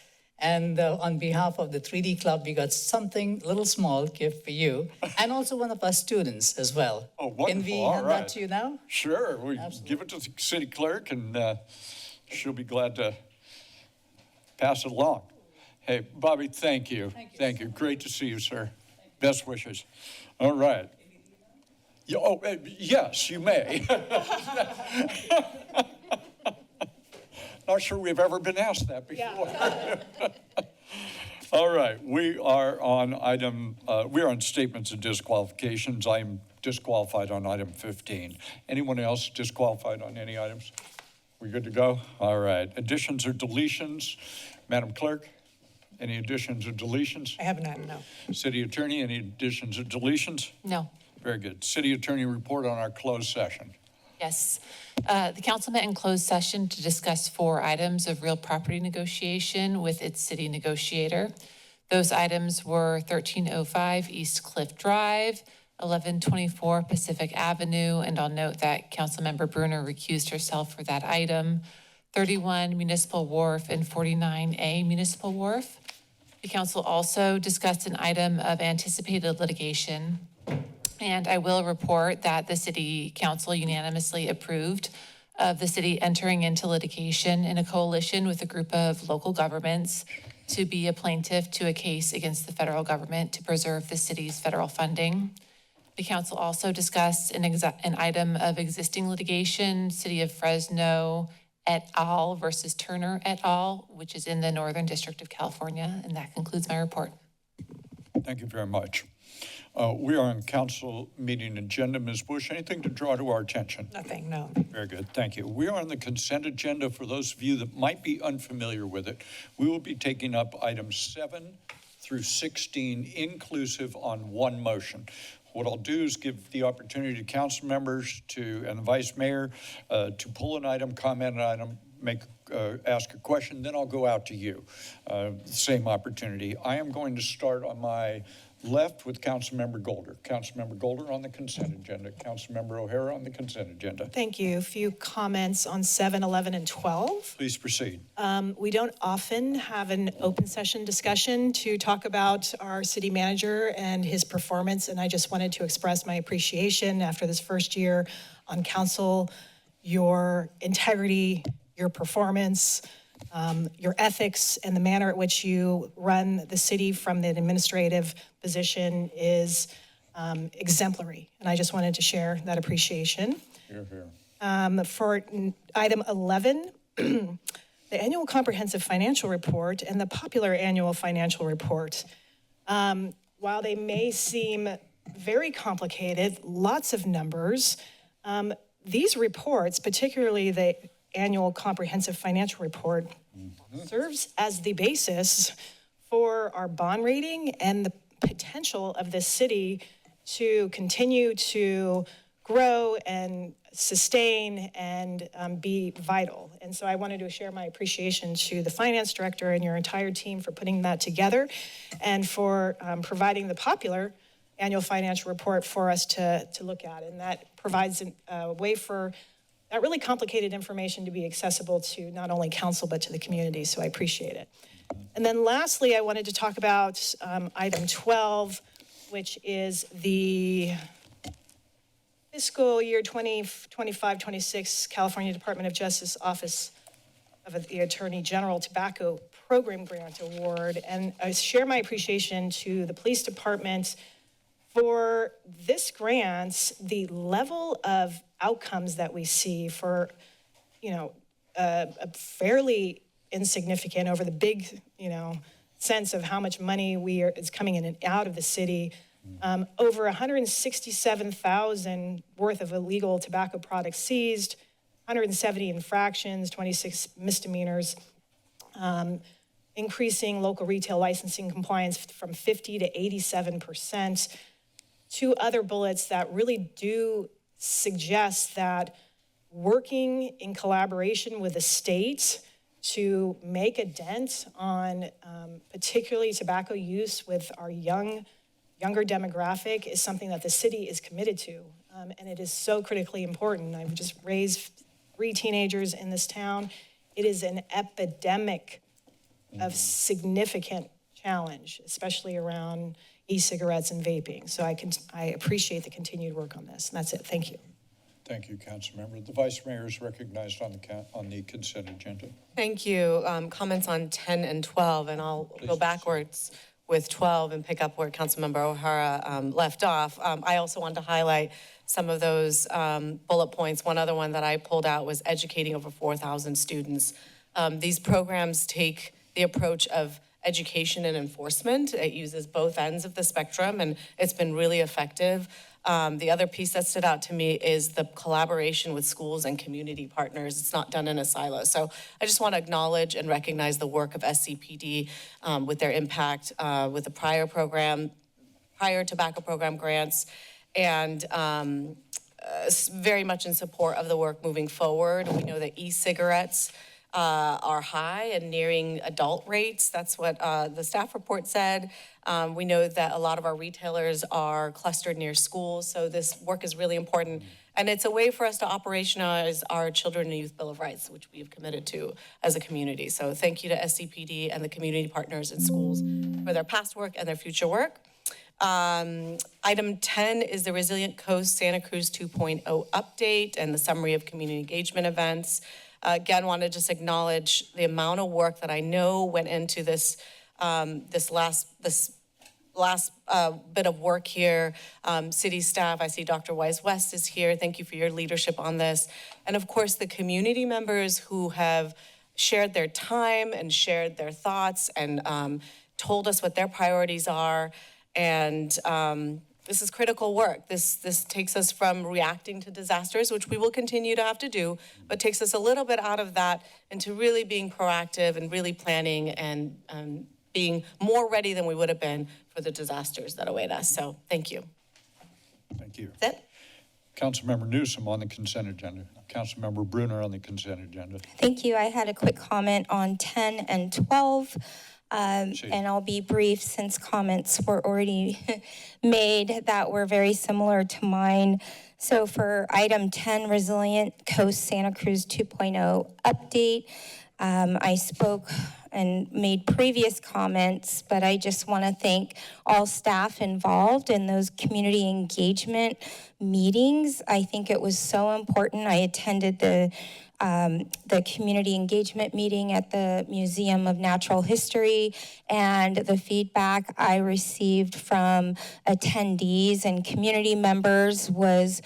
And on behalf of the 3D Club, we got something, a little small gift for you, and also one of our students as well. Oh, wonderful. Can we All hand right. that to you now? Sure. We give it to the city clerk, and she'll be glad to pass it along. Hey, Bobby, thank you. Thank you. Great to see you, sir. Best wishes. All right. Yes, you may. Not sure we've ever been asked that before. All right, we are on statements of disqualifications. I'm disqualified on item 15. Anyone else disqualified on any items? We good to go? All right, additions or deletions? Madam Clerk, any additions or deletions? I have none, no. City Attorney, any additions or deletions? No. Very good. City Attorney report on our closed session. Yes. The council met in closed session to discuss 4 items of real property negotiation with its city negotiator. Those items were 1305 East Cliff Drive, 1124 Pacific Avenue, and I'll note that Councilmember Bruner recused herself for that item, 31 Municipal Wharf, and 49A Municipal Wharf. The council also discussed an item of anticipated litigation, and I will report that the city council unanimously approved of the city entering into litigation in a coalition with a group of local governments to be a plaintiff to a case against the federal government to preserve the city's federal funding. The council also discussed an item of existing litigation, City of Fresno et al. Versus Turner et al., which is in the Northern District of California, and that concludes my report. Thank you very much. We are on council meeting agenda. Ms. Bush, anything to draw to our attention? Nothing, no. Very good, thank you. We are on the consent agenda. For those of you that might be unfamiliar with it, we will be taking up items 7 through 16 inclusive on one motion. What I'll do is give the opportunity to council members and the vice mayor to pull an item, comment an item, ask a question, then I'll go out to you. Same opportunity. I am going to start on my left with Councilmember Golder. Councilmember Golder on the consent agenda. Councilmember O'Hara on the consent agenda. Thank you. A few comments on 7, 11, and 12. Please proceed. We don't often have an open session discussion to talk about our city manager and his performance, and I just wanted to express my appreciation after this first year on council, your integrity, your performance, your ethics, and the manner at which you run the city from the administrative position is exemplary. And I just wanted to share that appreciation. Hear, hear. For item 11, the annual comprehensive financial report and the popular annual financial report, while they may seem very complicated, lots of numbers, these reports, particularly the annual comprehensive financial report, serves as the basis for our bond rating and the potential of this city to continue to grow and sustain and be vital. And so I wanted to share my appreciation to the finance director and your entire team for putting that together and for providing the popular annual financial report for us to look at. And that provides a way for that really complicated information to be accessible to not only council, but to the community. So I appreciate it. And then lastly, I wanted to talk about item 12, which is the fiscal year 2025-26 California Department of Justice Office of the Attorney General Tobacco Program Grant Award. And I share my appreciation to the police department for this grant, the level of outcomes that we see for, a fairly insignificant over the big, sense of how much money is coming in and out of the city. Over 167,000 worth of illegal tobacco products seized, 170 infractions, 26 misdemeanors, increasing local retail licensing compliance from 50 to 87%. Two other bullets that really do suggest that working in collaboration with the state to make a dent on particularly tobacco use with our younger demographic is something that the city is committed to. And it is so critically important. I've just raised 3 teenagers in this town. It is an epidemic of significant challenge, especially around e-cigarettes and vaping. So I appreciate the continued work on this. And that's it. Thank you. Thank you, Councilmember. The Vice Mayor is recognized on the consent agenda. Thank you. Comments on 10 and 12, and I'll go backwards with 12 and pick up where Councilmember O'Hara left off. I also want to highlight some of those bullet points. One other one that I pulled out was educating over 4,000 students. These programs take the approach of education and enforcement. It uses both ends of the spectrum, and it's been really effective. The other piece that stood out to me is the collaboration with schools and community partners. It's not done in a silo. So I just want to acknowledge and recognize the work of SCPD with their impact with the prior tobacco program grants, and very much in support of the work moving forward. We know that e-cigarettes are high and nearing adult rates. That's what the staff report said. We know that a lot of our retailers are clustered near schools, so this work is really important. And it's a way for us to operationalize our Children and Youth Bill of Rights, which we have committed to as a community. So thank you to SCPD and the community partners in schools for their past work and their future work. Item 10 is the Resilient Coast Santa Cruz 2.0 update and the summary of community engagement events. Again, want to just acknowledge the amount of work that I know went into this last bit of work here. City staff, I see Dr. Wise-West is here. Thank you for your leadership on this. And of course, the community members who have shared their time and shared their thoughts and told us what their priorities are. And this is critical work. This takes us from reacting to disasters, which we will continue to have to do, but takes us a little bit out of that into really being proactive and really planning and being more ready than we would have been for the disasters that await us. So thank you. Thank you. That's it. Councilmember Newsom on the consent agenda. Councilmember Bruner on the consent agenda. Thank you. I had a quick comment on 10 and 12. And I'll be brief since comments were already made that were very similar to mine. So for item 10, Resilient Coast Santa Cruz 2.0 update, I spoke and made previous comments, but I just want to thank all staff involved in those community engagement meetings. I think it was so important. I attended the community engagement meeting at the Museum of Natural History, and the feedback I received from attendees and community members was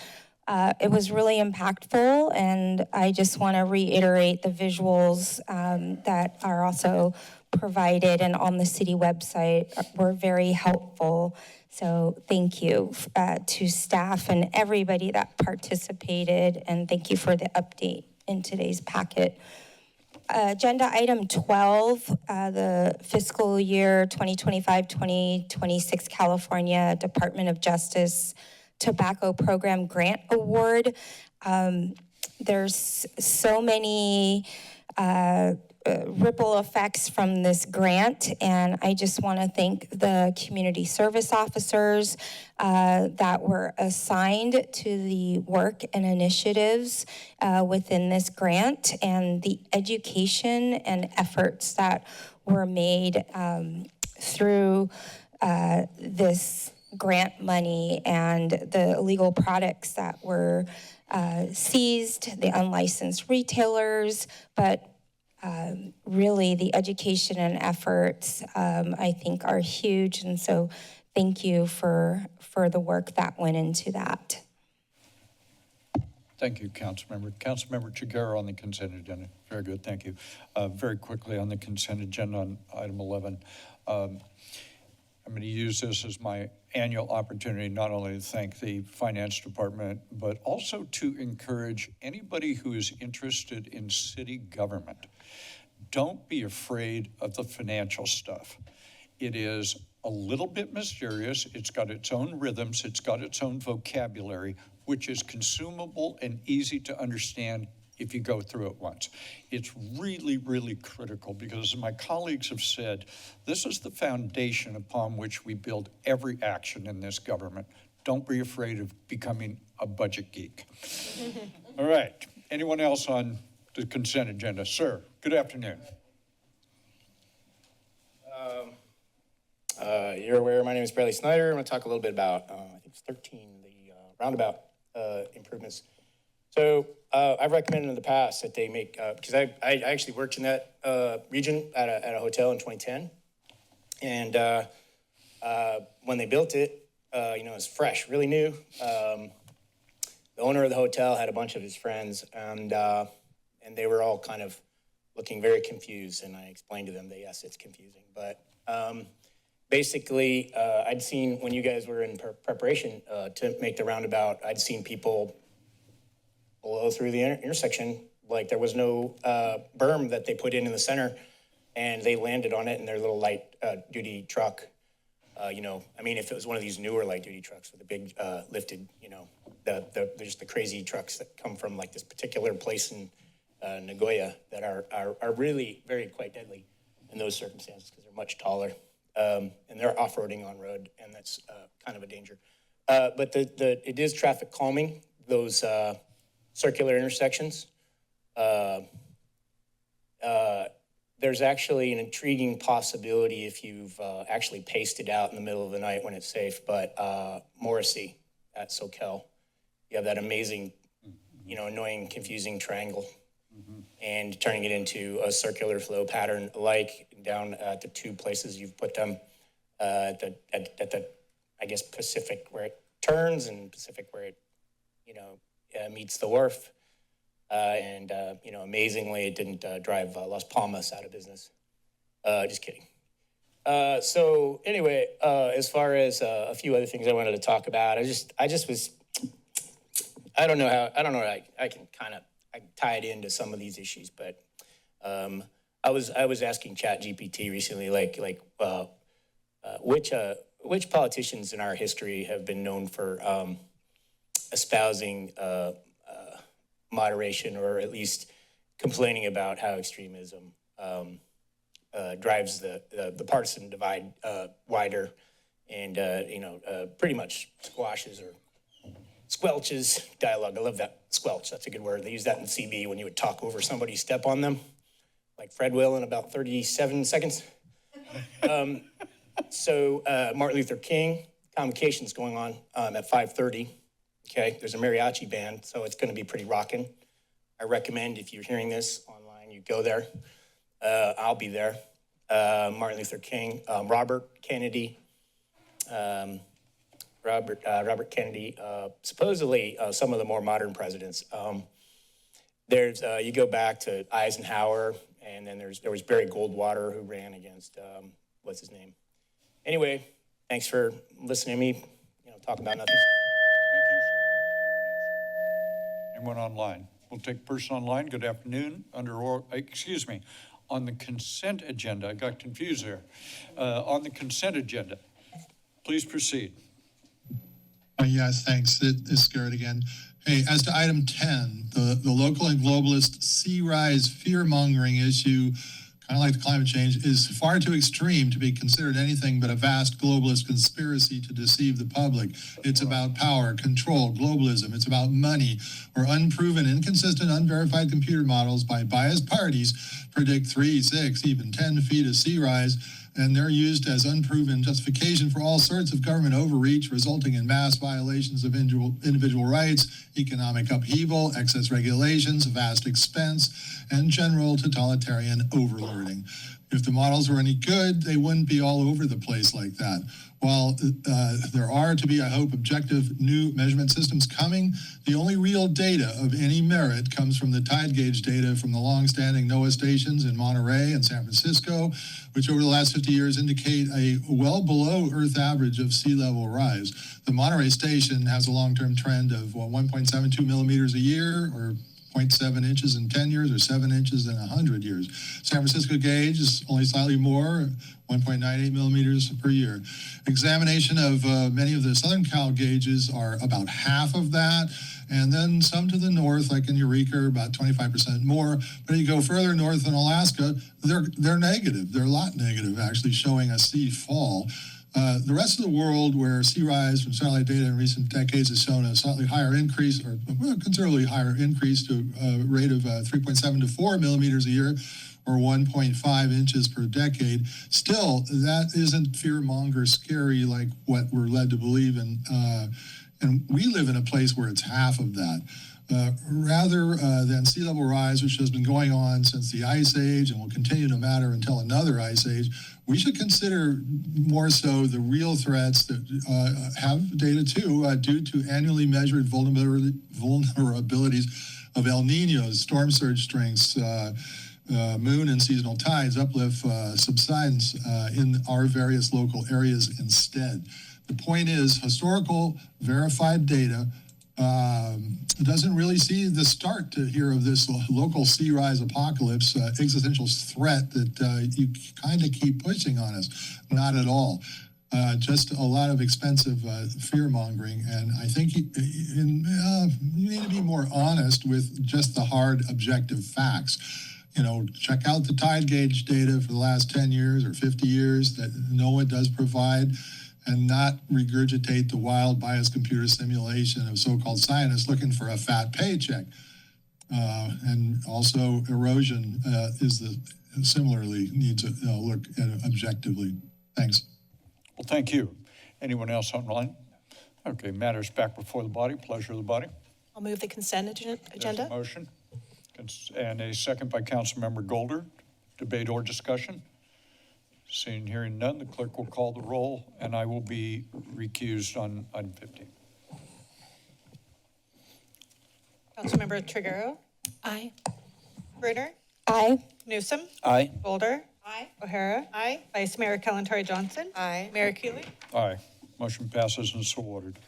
it was really impactful, and I just want to reiterate the visuals that are also provided and on the city website were very helpful. So thank you to staff and everybody that participated, and thank you for the update in today's packet. Agenda item 12, the fiscal year 2025-2026 California Department of Justice Tobacco Program Grant Award. There's so many ripple effects from this grant, and I just want to thank the community service officers that were assigned to the work and initiatives within this grant, and the education and efforts that were made through this grant money and the illegal products that were seized, the unlicensed retailers, but really the education and efforts, I think, are huge. And so thank you for the work that went into that. Thank you, Councilmember. Councilmember Chiguera on the consent agenda. Very good, thank you. Very quickly on the consent agenda on item 11. I'm going to use this as my annual opportunity not only to thank the finance department, but also to encourage anybody who is interested in city government. Don't be afraid of the financial stuff. It is a little bit mysterious. It's got its own rhythms. It's got its own vocabulary, which is consumable and easy to understand if you go through it once. It's really, really critical because, as my colleagues have said, this is the foundation upon which we build every action in this government. Don't be afraid of becoming a budget geek. All right, anyone else on the consent agenda? Sir, good afternoon. You're aware, my name is Bradley Snyder. I'm going to talk a little bit about, I think it's 13, the roundabout improvements. So I've recommended in the past that they make, because I actually worked in that region at a hotel in 2010. And when they built it, it was fresh, really new. The owner of the hotel had a bunch of his friends, and they were all kind of looking very confused. And I explained to them that, yes, it's confusing. But basically, I'd seen when you guys were in preparation to make the roundabout, I'd seen people blow through the intersection like there was no berm that they put in the center, and they landed on it in their little light duty truck. If it was one of these newer light duty trucks with the big lifted, there's the crazy trucks that come from like this particular place in Nagoya that are really very quite deadly in those circumstances because they're much taller. And they're off-roading on road, and that's kind of a danger. But it is traffic calming, those circular intersections. There's actually an intriguing possibility if you've actually paced it out in the middle of the night when it's safe, but Morrissey at Soquel, you have that amazing, annoying, confusing triangle. And turning it into a circular flow pattern like down at the two places you've put them at the I guess Pacific where it turns and Pacific where it meets the wharf, and amazingly it didn't drive Las Palmas out of business. Just kidding. So anyway, as far as a few other things I wanted to talk about, I don't know how I can kind of tie it into some of these issues, but I was asking ChatGPT recently, which politicians in our history have been known for espousing moderation, or at least complaining about how extremism drives the partisan divide wider, and pretty much squashes or squelches dialogue. I love that, squelch, that's a good word. They use that in CB when you would talk over somebody, step on them, like Fred will in about 37 seconds. So Martin Luther King, convocation's going on at 5:30. Okay, there's a mariachi band, so it's gonna be pretty rocking. I recommend if you're hearing this online, you go there. I'll be there. Martin Luther King, Robert Kennedy, Robert Kennedy, supposedly some of the more modern presidents. There's you go back to Eisenhower, and then there was Barry Goldwater who ran against what's his name. Anyway, thanks for listening to me, talk about nothing. Thank you, sir. Anyone online? We'll take person online. Good afternoon. On the consent agenda, I got confused there. On the consent agenda, please proceed. Yes, thanks. This is Garrett again. Hey, as to item 10, the local and globalist sea rise fear-mongering issue, kind of like the climate change, is far too extreme to be considered anything but a vast globalist conspiracy to deceive the public. It's about power, control, globalism. It's about money, where unproven, inconsistent, unverified computer models by biased parties predict 3, 6, even 10 feet of sea rise and they're used as unproven justification for all sorts of government overreach, resulting in mass violations of individual rights, economic upheaval, excess regulations, vast expense, and general totalitarian overlording. If the models were any good, they wouldn't be all over the place like that. While there are to be, I hope, objective new measurement systems coming, the only real data of any merit comes from the tide gauge data from the long-standing NOAA stations in Monterey and San Francisco, which over the last 50 years indicate a well below Earth average of sea level rise. The Monterey station has a long-term trend of 1.72 millimeters a year, or 0.7 inches in 10 years, or 7 inches in 100 years. San Francisco gauge is only slightly more, 1.98 millimeters per year. Examination of many of the Southern Cal gauges are about half of that, and then some to the north, like in Eureka, about 25% more. But you go further north in Alaska, they're negative. They're a lot negative, actually, showing a sea fall. The rest of the world, where sea rise from satellite data in recent decades has shown a slightly higher increase, or a considerably higher increase, to a rate of 3.7 to 4 millimeters a year, or 1.5 inches per decade. Still, that isn't fear-monger scary like what we're led to believe in. And we live in a place where it's half of that. Rather than sea level rise, which has been going on since the Ice Age and will continue to matter until another Ice Age, we should consider more so the real threats that have data too, due to annually measured vulnerabilities of El Niños, storm surge strengths, moon and seasonal tides, uplift, subsidence in our various local areas instead. The point is, historical verified data doesn't really see the start to here of this local sea rise apocalypse, existential threat that you kind of keep pushing on us. Not at all. Just a lot of expensive fear mongering. And I think you need to be more honest with just the hard objective facts. You know, check out the tide gauge data for the last 10 years or 50 years that NOAA does provide, and not regurgitate the wild biased computer simulation of so-called scientists looking for a fat paycheck. And also erosion similarly needs to look at it objectively. Thanks. Well, thank you. Anyone else online? Okay, matters back before the body. Pleasure of the body. I'll move the consent agenda. There's a motion and a second by Councilmember Golder. Debate or discussion? Seeing and hearing none, the clerk will call the roll, and I will be recused on item 15. Councilmember Triguero. Aye. Brunner. Aye. Newsom. Aye. Boulder. Aye. O'Hara. Aye. Vice Mayor Kalantari Johnson. Aye. Mayor Keeley. Aye. Motion passes and so ordered.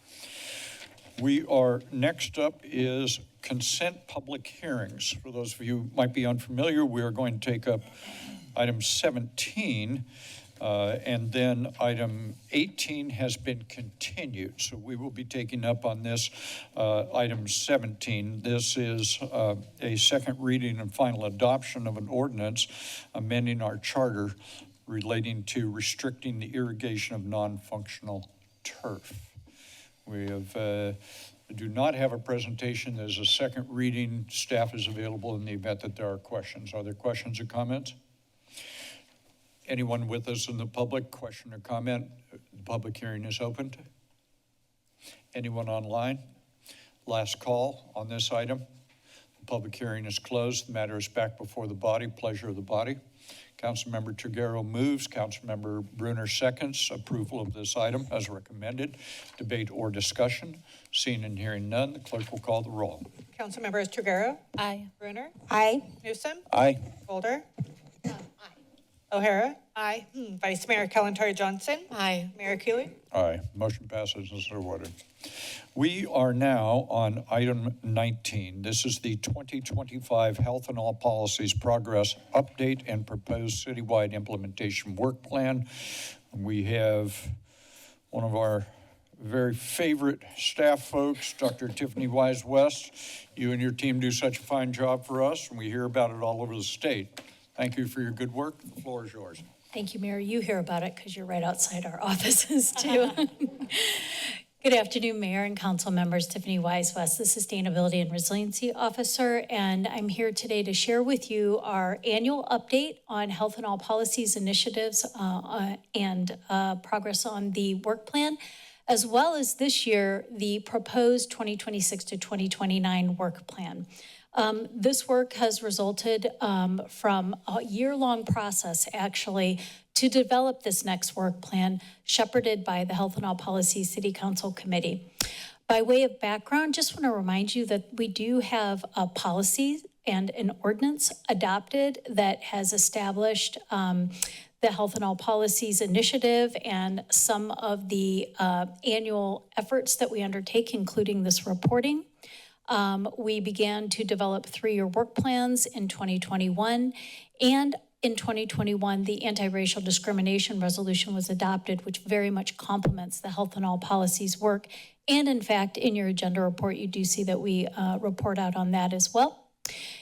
We are, next up is consent public hearings. For those of you who might be unfamiliar, we are going to take up item 17, and then item 18 has been continued. So we will be taking up on this item 17. This is a second reading and final adoption of an ordinance amending our charter relating to restricting the irrigation of non-functional turf. We do not have a presentation. There's a second reading. Staff is available in the event that there are questions. Are there questions or comments? Anyone with us in the public, question or comment? The public hearing is opened. Anyone online? Last call on this item. The public hearing is closed. The matter is back before the body. Pleasure of the body. Councilmember Triguero moves. Councilmember Brunner seconds approval of this item as recommended. Debate or discussion? Seeing and hearing none, the clerk will call the roll. Councilmembers Triguero. Aye. Brunner. Aye. Newsom. Aye. Boulder. O'Hara. Aye. Vice Mayor Kalantari Johnson. Aye. Mayor Keeley. Aye. Motion passes and so ordered. We are now on item 19. This is the 2025 Health and All Policies Progress Update and Proposed Citywide Implementation Work Plan. We have one of our very favorite staff folks, Dr. Tiffany Wise West. You and your team do such a fine job for us, and we hear about it all over the state. Thank you for your good work. The floor is yours. Thank you, Mayor. You hear about it because you're right outside our offices, too. Good afternoon, Mayor and Council members. Tiffany Wise-West, the Sustainability and Resiliency Officer, and I'm here today to share with you our annual update on health and all policies, initiatives, and progress on the work plan, as well as this year, the proposed 2026 to 2029 work plan. This work has resulted from a year-long process, actually, to develop this next work plan, shepherded by the Health and All Policies City Council Committee. By way of background, just want to remind you that we do have a policy and an ordinance adopted that has established the Health and All Policies Initiative and some of the annual efforts that we undertake, including this reporting. We began to develop 3-year work plans in 2021, and in 2021, the anti-racial discrimination resolution was adopted, which very much complements the Health and All Policies work. And in fact, in your agenda report, you do see that we report out on that as well.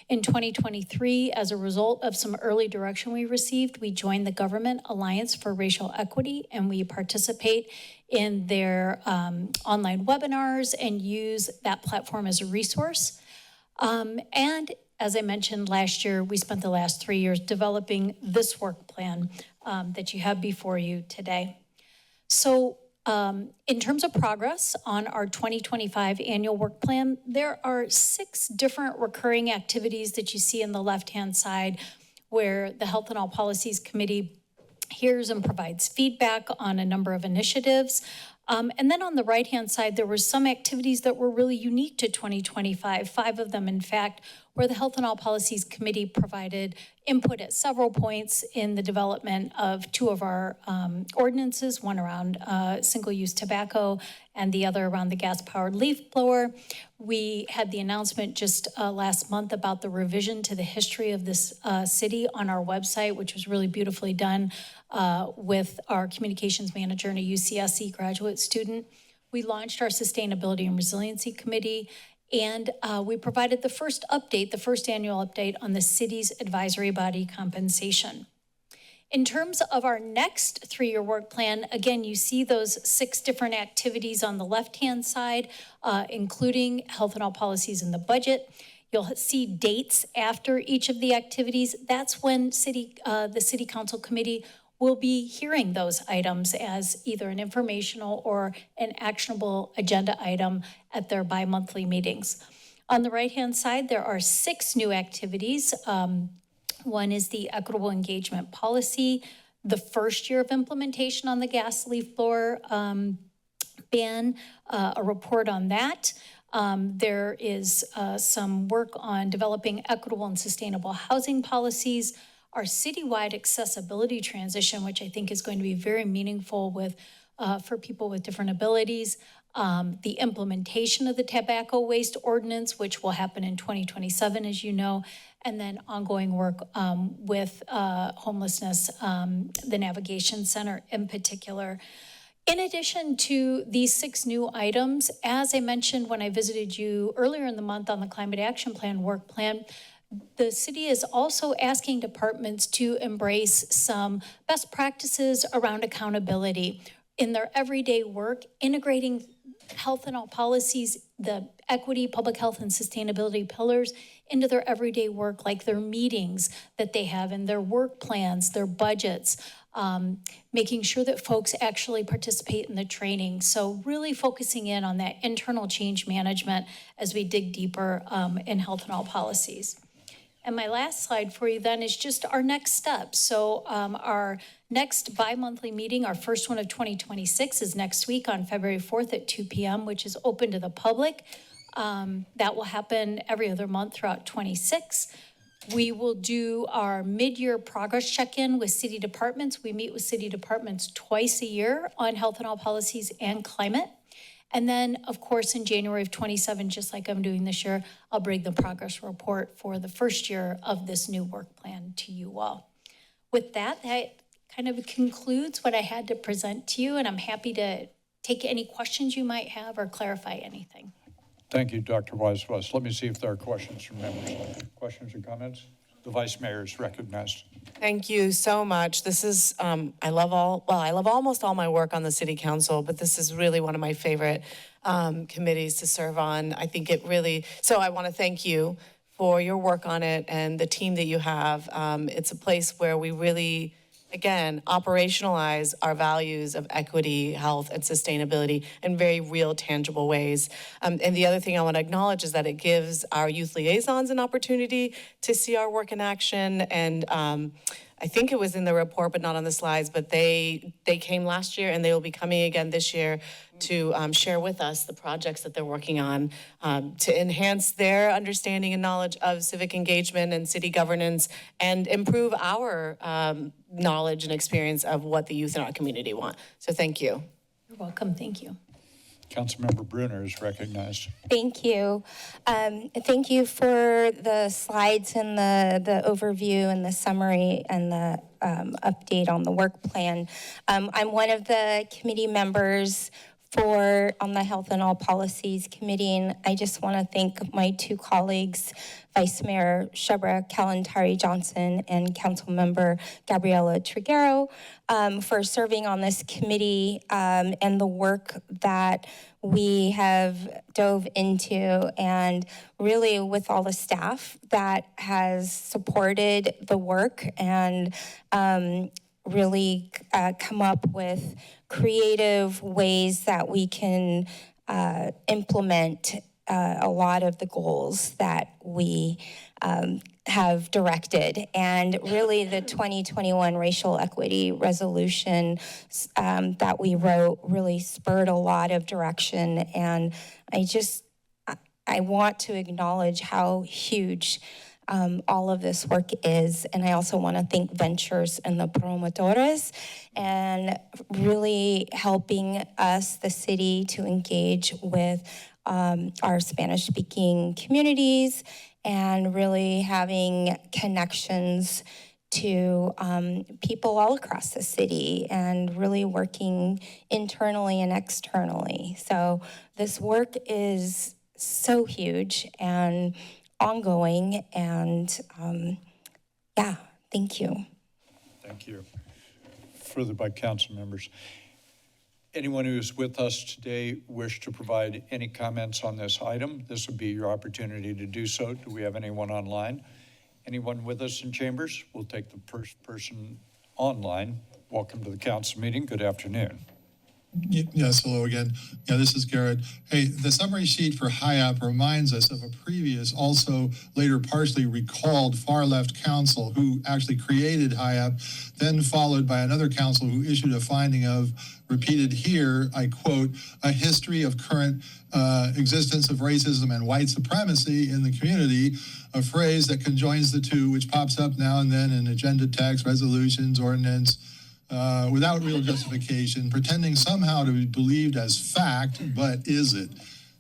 In 2023, as a result of some early direction we received, we joined the Government Alliance for Racial Equity, and we participate in their online webinars and use that platform as a resource. And as I mentioned last year, we spent the last 3 years developing this work plan that you have before you today. So in terms of progress on our 2025 annual work plan, there are 6 different recurring activities that you see on the left-hand side where the Health and All Policies Committee hears and provides feedback on a number of initiatives. And then on the right-hand side, there were some activities that were really unique to 2025, 5 of them, in fact, where the Health and All Policies Committee provided input at several points in the development of 2 of our ordinances, one around single-use tobacco and the other around the gas-powered leaf blower. We had the announcement just last month about the revision to the history of this city on our website, which was really beautifully done with our communications manager and a UCSC graduate student. We launched our Sustainability and Resiliency Committee, and we provided the first annual update on the city's advisory body compensation. In terms of our next 3-year work plan, again, you see those 6 different activities on the left-hand side, including health and all policies in the budget. You'll see dates after each of the activities. That's when the City Council Committee will be hearing those items as either an informational or an actionable agenda item at their bi-monthly meetings. On the right-hand side, there are 6 new activities. One is the equitable engagement policy, the first year of implementation on the gas leaf blower ban, a report on that. There is some work on developing equitable and sustainable housing policies, our citywide accessibility transition, which I think is going to be very meaningful for people with different abilities, the implementation of the tobacco waste ordinance, which will happen in 2027, as you know, and then ongoing work with homelessness, the Navigation Center in particular. In addition to these 6 new items, as I mentioned when I visited you earlier in the month on the Climate Action Plan work plan, the city is also asking departments to embrace some best practices around accountability in their everyday work, integrating health and all policies, the equity, public health, and sustainability pillars into their everyday work, like their meetings that they have and their work plans, their budgets, making sure that folks actually participate in the training. So really focusing in on that internal change management as we dig deeper in health and all policies. And my last slide for you then is just our next steps. So our next bi-monthly meeting, our first one of 2026, is next week on February 4th at 2 p.m., which is open to the public. That will happen every other month throughout 26. We will do our mid-year progress check-in with city departments. We meet with city departments twice a year on health and all policies and climate. And then, of course, in January of 27, just like I'm doing this year, I'll bring the progress report for the first year of this new work plan to you all. With that, that kind of concludes what I had to present to you, and I'm happy to take any questions you might have or clarify anything. Thank you, Dr. Wise-West. Let me see if there are questions from members. Questions or comments? The Vice Mayor is recognized. Thank you so much. This is, I love almost all my work on the city council, but this is really one of my favorite committees to serve on. I think it really, so I want to thank you for your work on it and the team that you have. It's a place where we really, again, operationalize our values of equity, health, and sustainability in very real, tangible ways. And the other thing I want to acknowledge is that it gives our youth liaisons an opportunity to see our work in action. And I think it was in the report, but not on the slides, but they came last year and they will be coming again this year to share with us the projects that they're working on to enhance their understanding and knowledge of civic engagement and city governance and improve our knowledge and experience of what the youth in our community want. So thank you. You're welcome. Thank you. Councilmember Bruner is recognized. Thank you. Thank you for the slides and the overview and the summary and the update on the work plan. I'm one of the committee members on the Health and All Policies Committee, and I just want to thank my two colleagues, Vice Mayor Shebra Kalantari-Johnson and Councilmember Gabriela Triguero, for serving on this committee and the work that we have dove into, and really with all the staff that has supported the work and really come up with creative ways that we can implement a lot of the goals that we have directed. And really the 2021 racial equity resolution that we wrote really spurred a lot of direction. And I want to acknowledge how huge all of this work is. And I also want to thank Ventures and the promotores and really helping us, the city, to engage with our Spanish-speaking communities and really having connections to people all across the city and really working internally and externally. So this work is so huge and ongoing, and yeah, thank you. Thank you. Further by council members. Anyone who is with us today wish to provide any comments on this item, this would be your opportunity to do so. Do we have anyone online? Anyone with us in chambers? We'll take the first person online. Welcome to the council meeting. Good afternoon. Yes, hello again. Yeah, this is Garrett. Hey, the summary sheet for HIAP reminds us of a previous, also later partially recalled far-left council who actually created HIAP, then followed by another council who issued a finding of, repeated here, I quote, a history of current existence of racism and white supremacy in the community, a phrase that conjoins the two, which pops up now and then in agenda text, resolutions, ordinance, without real justification, pretending somehow to be believed as fact, but is it?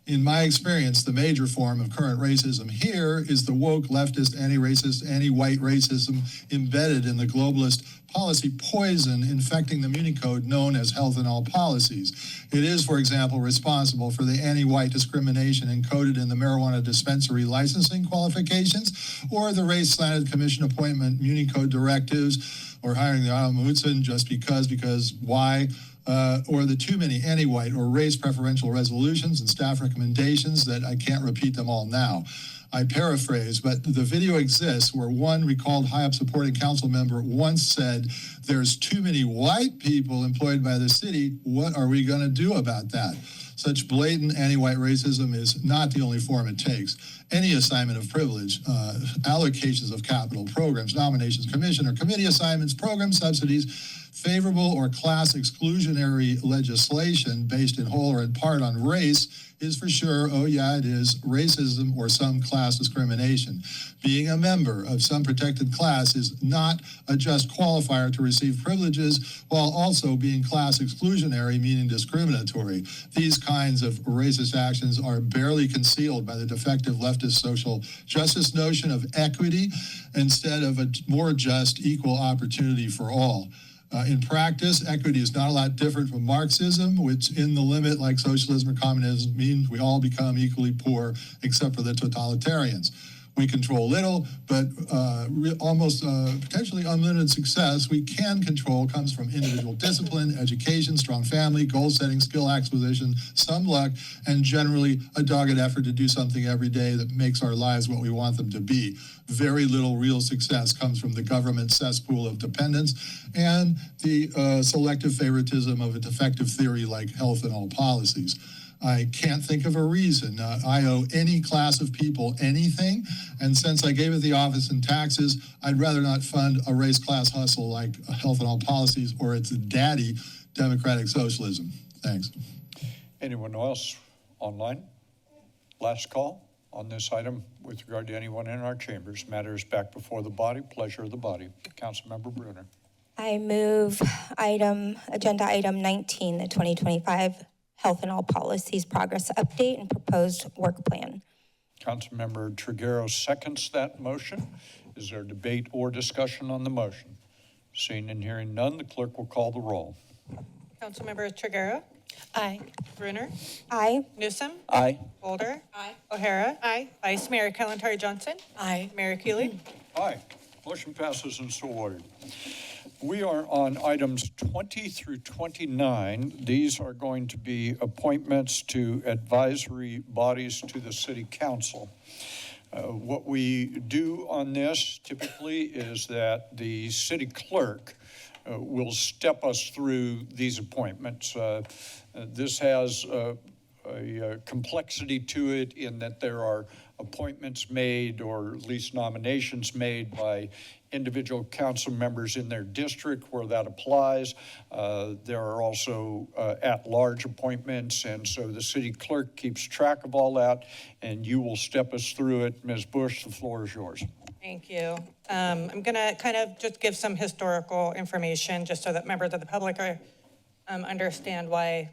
In my experience, the major form of current racism here is the woke, leftist, anti-racist, anti-white racism embedded in the globalist policy poison infecting the Muni Code known as Health and All Policies. It is, for example, responsible for the anti-white discrimination encoded in the marijuana dispensary licensing qualifications or the race-slanted commission appointment Muni Code directives or hiring the Alamutsan just because why? Or the too many anti-white or race preferential resolutions and staff recommendations that I can't repeat them all now. I paraphrase, but the video exists where one recalled HIAP supporting council member once said, there's too many white people employed by the city. What are we going to do about that? Such blatant anti-white racism is not the only form it takes. Any assignment of privilege, allocations of capital, programs, nominations, commission or committee assignments, program subsidies, favorable or class exclusionary legislation based in whole or in part on race is for sure, oh yeah, it is, racism or some class discrimination. Being a member of some protected class is not a just qualifier to receive privileges while also being class exclusionary, meaning discriminatory. These kinds of racist actions are barely concealed by the defective leftist social justice notion of equity instead of a more just equal opportunity for all. In practice, equity is not a lot different from Marxism, which in the limit, like socialism or communism, means we all become equally poor except for the totalitarians. We control little, but almost potentially unlimited success we can control comes from individual discipline, education, strong family, goal setting, skill acquisition, some luck, and generally a dogged effort to do something every day that makes our lives what we want them to be. Very little real success comes from the government cesspool of dependence and the selective favoritism of a defective theory like health and all policies. I can't think of a reason I owe any class of people anything, and since I gave it the office in taxes, I'd rather not fund a race class hustle like health and all policies or its daddy, democratic socialism. Thanks. Anyone else online? Last call on this item with regard to anyone in our chambers. Matters back before the body. Pleasure of the body. Councilmember Bruner. I move agenda item 19, the 2025 Health and All Policies Progress Update and Proposed Work Plan. Councilmember Trigueros seconds that motion. Is there debate or discussion on the motion? Seeing and hearing none, the clerk will call the roll. Councilmember Triguero. Aye. Bruner. Aye. Newsom. Aye. Boulder. Aye. O'Hara. Aye. Vice Mayor Kalantari Johnson. Aye. Mayor Keeley. Aye. Motion passes and so ordered. We are on items 20 through 29. These are going to be appointments to advisory bodies to the City Council. What we do on this typically is that the city clerk will step us through these appointments. This has a complexity to it in that there are appointments made or at least nominations made by individual council members in their district where that applies. There are also at-large appointments, and so the city clerk keeps track of all that, and you will step us through it. Ms. Bush, the floor is yours. Thank you. I'm going to kind of just give some historical information just so that members of the public are, understand why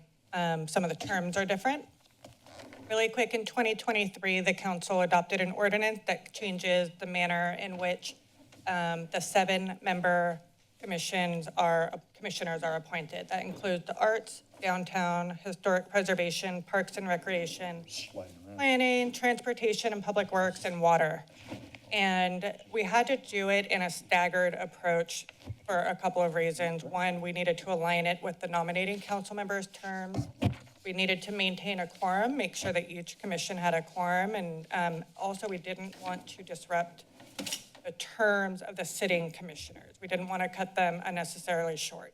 some of the terms are different. Really quick, in 2023, the council adopted an ordinance that changes the manner in which the 7-member commissioners are appointed. That includes the arts, downtown, historic preservation, parks and recreation, planning, transportation and public works, and water. And we had to do it in a staggered approach for a couple of reasons. One, we needed to align it with the nominating council members' terms. We needed to maintain a quorum, make sure that each commission had a quorum, and also we didn't want to disrupt the terms of the sitting commissioners. We didn't want to cut them unnecessarily short.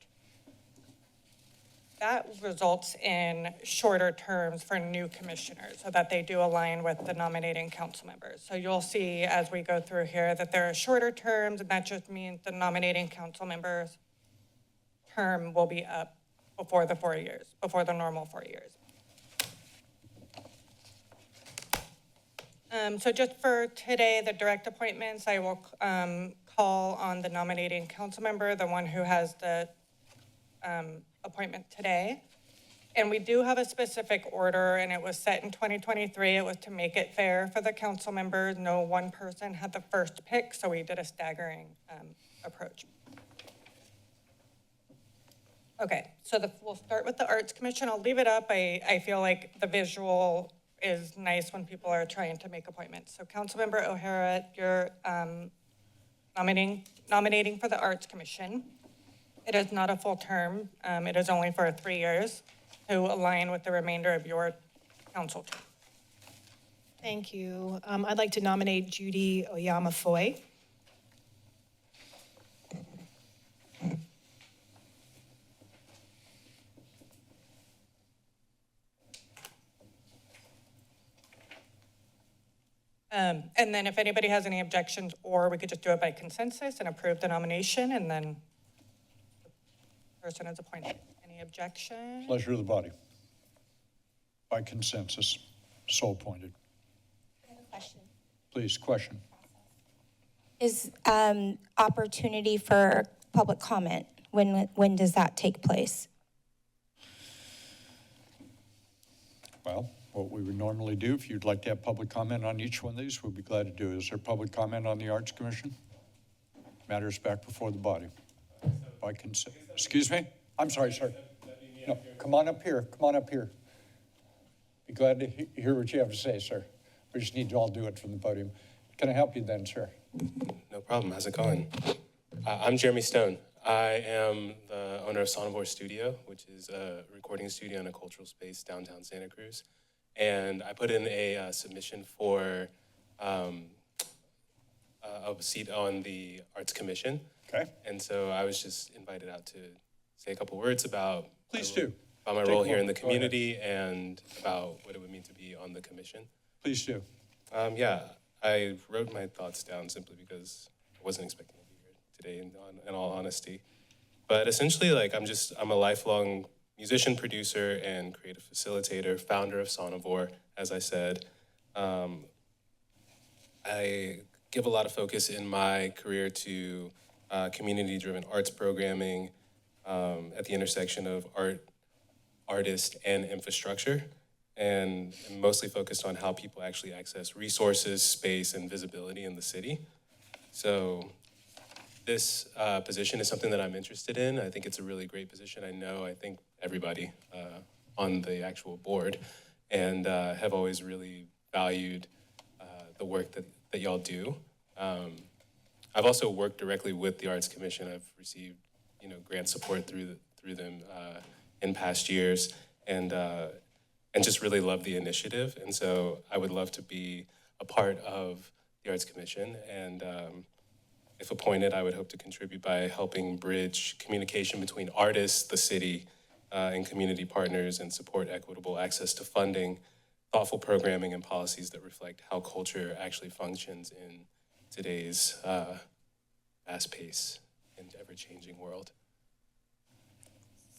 That results in shorter terms for new commissioners so that they do align with the nominating council members. So you'll see as we go through here that there are shorter terms, and that just means the nominating council members' term will be up before the 4 years, before the normal 4 years. So just for today, the direct appointments, I will call on the nominating council member, the one who has the appointment today. And we do have a specific order, and it was set in 2023. It was to make it fair for the council members. No one person had the first pick, so we did a staggering approach. Okay, so we'll start with the Arts Commission. I'll leave it up. I feel like the visual is nice when people are trying to make appointments. So Councilmember O'Hara, you're nominating for the Arts Commission. It is not a full term. It is only for 3 years to align with the remainder of your council term. Thank you. I'd like to nominate Judy Oyama Foy. And then if anybody has any objections, or we could just do it by consensus and approve the nomination, and then the person is appointed. Any objection? Pleasure of the body. By consensus, so appointed. I have a question. Please, question. Is opportunity for public comment, when does that take place? Well, what we would normally do, if you'd like to have public comment on each one of these, we'd be glad to do it. Is there public comment on the Arts Commission? Matters back before the body. By consent. Excuse me? I'm sorry, sir. No, come on up here. Come on up here. Be glad to hear what you have to say, sir. We just need to all do it from the podium. can I help you then, sir? No problem. How's it going? I'm Jeremy Stone. I am the owner of Sonivore Studio, which is a recording studio in a cultural space downtown Santa Cruz. And I put in a submission for a seat on the Arts Commission. Okay. And so I was just invited out to say a couple words about Please do. about my Take role a here in the moment. Go ahead. community and about what it would mean to be on the commission. Please do. Yeah, I wrote my thoughts down simply because I wasn't expecting to be here today, in all honesty. But essentially, like, I'm a lifelong musician, producer, and creative facilitator, founder of Sonivore, as I said. I give a lot of focus in my career to community-driven arts programming at the intersection of art, artist, and infrastructure. And I'm mostly focused on how people actually access resources, space, and visibility in the city. So this position is something that I'm interested in. I think it's a really great position. I think everybody on the actual board, and have always really valued the work that y'all do. I've also worked directly with the Arts Commission. I've received, grant support through them in past years, and just really love the initiative. And so I would love to be a part of the Arts Commission. And if appointed, I would hope to contribute by helping bridge communication between artists, the city, and community partners, and support equitable access to funding, thoughtful programming, and policies that reflect how culture actually functions in today's fast-paced and ever-changing world.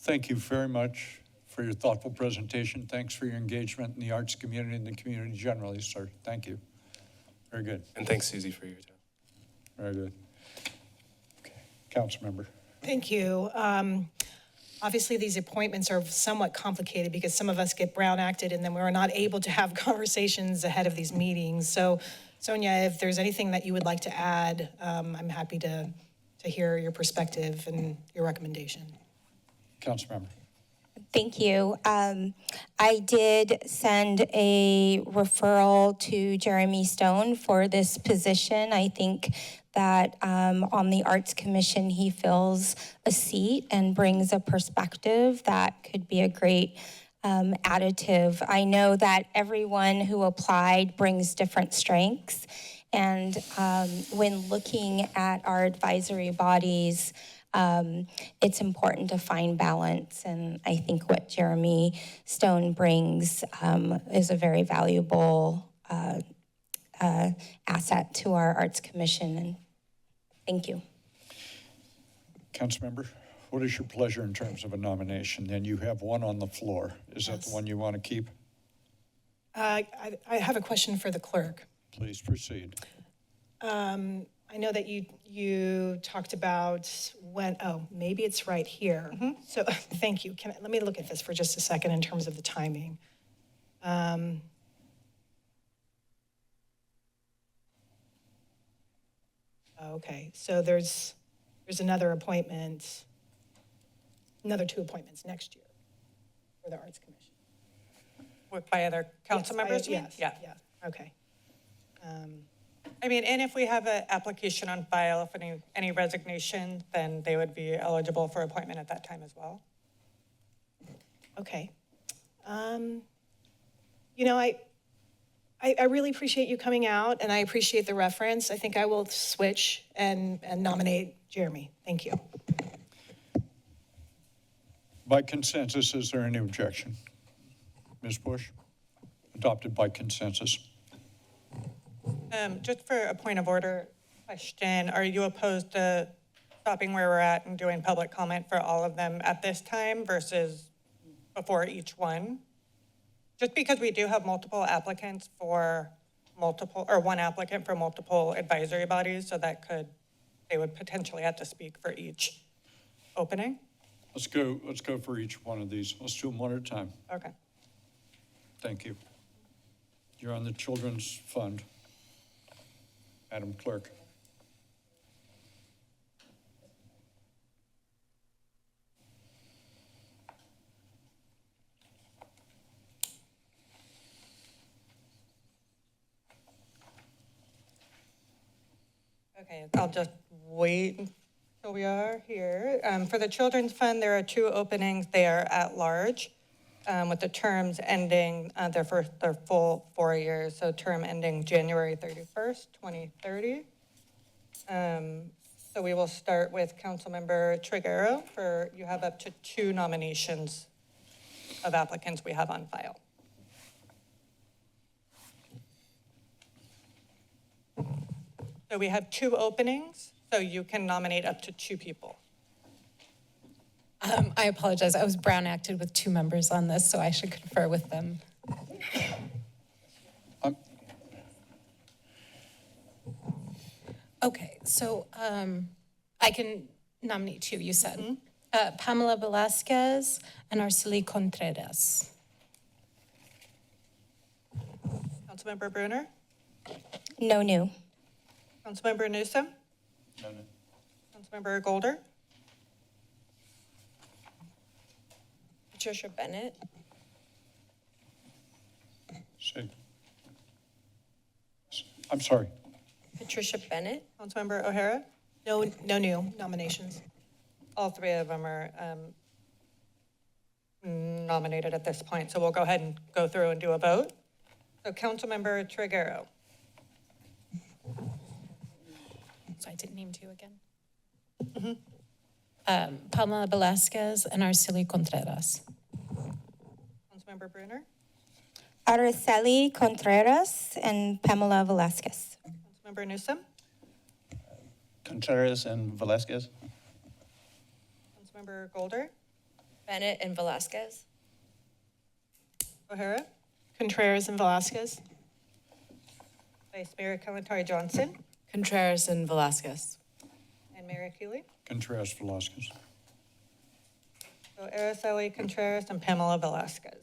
Thank you very much for your thoughtful presentation. Thanks for your engagement in the arts community and the community generally, sir. Thank you. Very good. And thanks, Susie, for your time. Very good. Okay. Council member. Thank you. Obviously, these appointments are somewhat complicated because some of us get Brown Acted and then we're not able to have conversations ahead of these meetings. So, Sonia, if there's anything that you would like to add, I'm happy to hear your perspective and your recommendation. Council member. Thank you. I did send a referral to Jeremy Stone for this position. I think that on the Arts Commission, he fills a seat and brings a perspective that could be a great additive. I know that everyone who applied brings different strengths. And when looking at our advisory bodies, it's important to find balance. And I think what Jeremy Stone brings is a very valuable asset to our Arts Commission. And thank you. Councilmember, what is your pleasure in terms of a nomination? Then you have one on the floor. Is that the one you want to keep? I have a question for the clerk. Please proceed. I know that you talked about maybe it's right here. So thank you. Let me look at this for just a second in terms of the timing. Okay, so there's another appointment, another 2 appointments next year for the Arts Commission. By other council Yes, members? Yes, Yeah. okay. I mean, and if we have an application on file, if any resignation, then they would be eligible for appointment at that time as well. Okay. I really appreciate you coming out, and I appreciate the reference. I think I will switch and nominate Jeremy. Thank you. By consensus, is there any objection? Ms. Bush? Adopted by consensus. Just for a point of order question, are you opposed to stopping where we're at and doing public comment for all of them at this time versus before each one? Just because we do have multiple applicants for one applicant for multiple advisory bodies, so they would potentially have to speak for each opening? Let's go for each one of these. Let's do them one at a time. Okay. Thank you. You're on the Children's Fund. Madam Clerk. Okay, I'll just wait until we are here. For the Children's Fund, there are 2 openings. They are at large, with the terms ending, their full 4 years, so term ending January 31st, 2030. So we will start with Councilmember Triguero you have up to 2 nominations of applicants we have on file. So we have 2 openings, so you can nominate up to 2 people. I apologize. I was Brown acted with 2 members on this, so I should confer with them. Okay, so I can nominate 2, you said. Pamela Velasquez and Arceli Contreras. Councilmember Brunner? No new. Councilmember Newsom? No, no. Councilmember Golder? Patricia Bennett. Say. I'm sorry. Patricia Bennett. Councilmember O'Hara? No new nominations. All 3 of them are nominated at this point, so we'll go ahead and go through and do a vote. So Councilmember Triguero. So I didn't name 2 again. Pamela Velasquez and Arceli Contreras. Councilmember Brunner? Araceli Contreras and Pamela Velasquez. Councilmember Newsom? Contreras and Velasquez. Councilmember Golder? Bennett and Velasquez. O'Hara? Contreras and Velasquez. Vice Mayor Kalantari Johnson? Contreras and Velasquez. And Mayor Healy? Contreras Velasquez. So Araceli Contreras and Pamela Velasquez.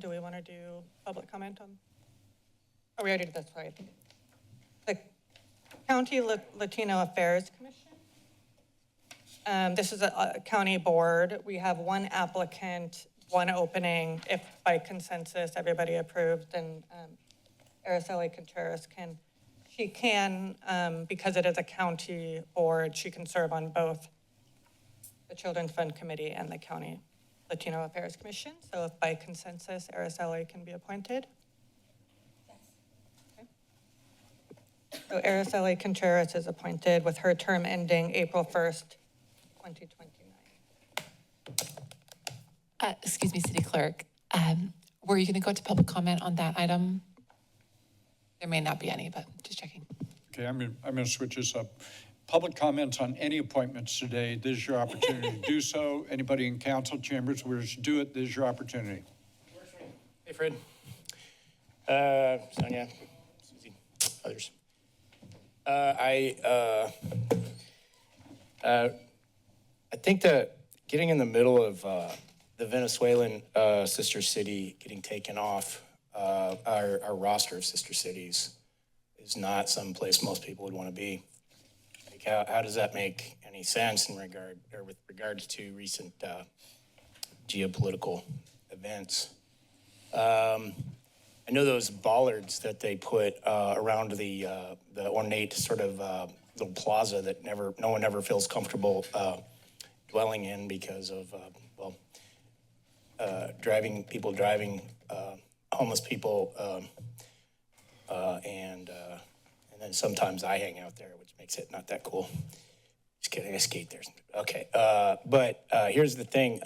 Do we want to do public comment on? Oh, we already did that, sorry. The County Latino Affairs Commission. This is a county board. We have 1 applicant, 1 opening. If by consensus everybody approved, then Araceli Contreras can, because it is a county board, she can serve on both the Children's Fund Committee and the County Latino Affairs Commission. So if by consensus Araceli can be appointed. Okay. So Araceli Contreras is appointed with her term ending April 1st, 2029. Excuse me, City Clerk. Were you going to go to public comment on that item? There may not be any, but just checking. Okay, I'm going to switch this up. Public comments on any appointments today. This is your opportunity to do so. Anybody in council chambers wish to do it, this is your opportunity. Hey, Fred. Sonia, Susie, others. I think that getting in the middle of the Venezuelan sister city getting taken off our roster of sister cities is not someplace most people would want to be. Like, how does that make any sense in regard, or with regards to recent geopolitical events? I know those bollards that they put around the ornate sort of little plaza that no one ever feels comfortable dwelling in because of driving homeless people, and then sometimes I hang out there, which makes it not that cool. Just kidding, I skate there. Okay, but here's the thing.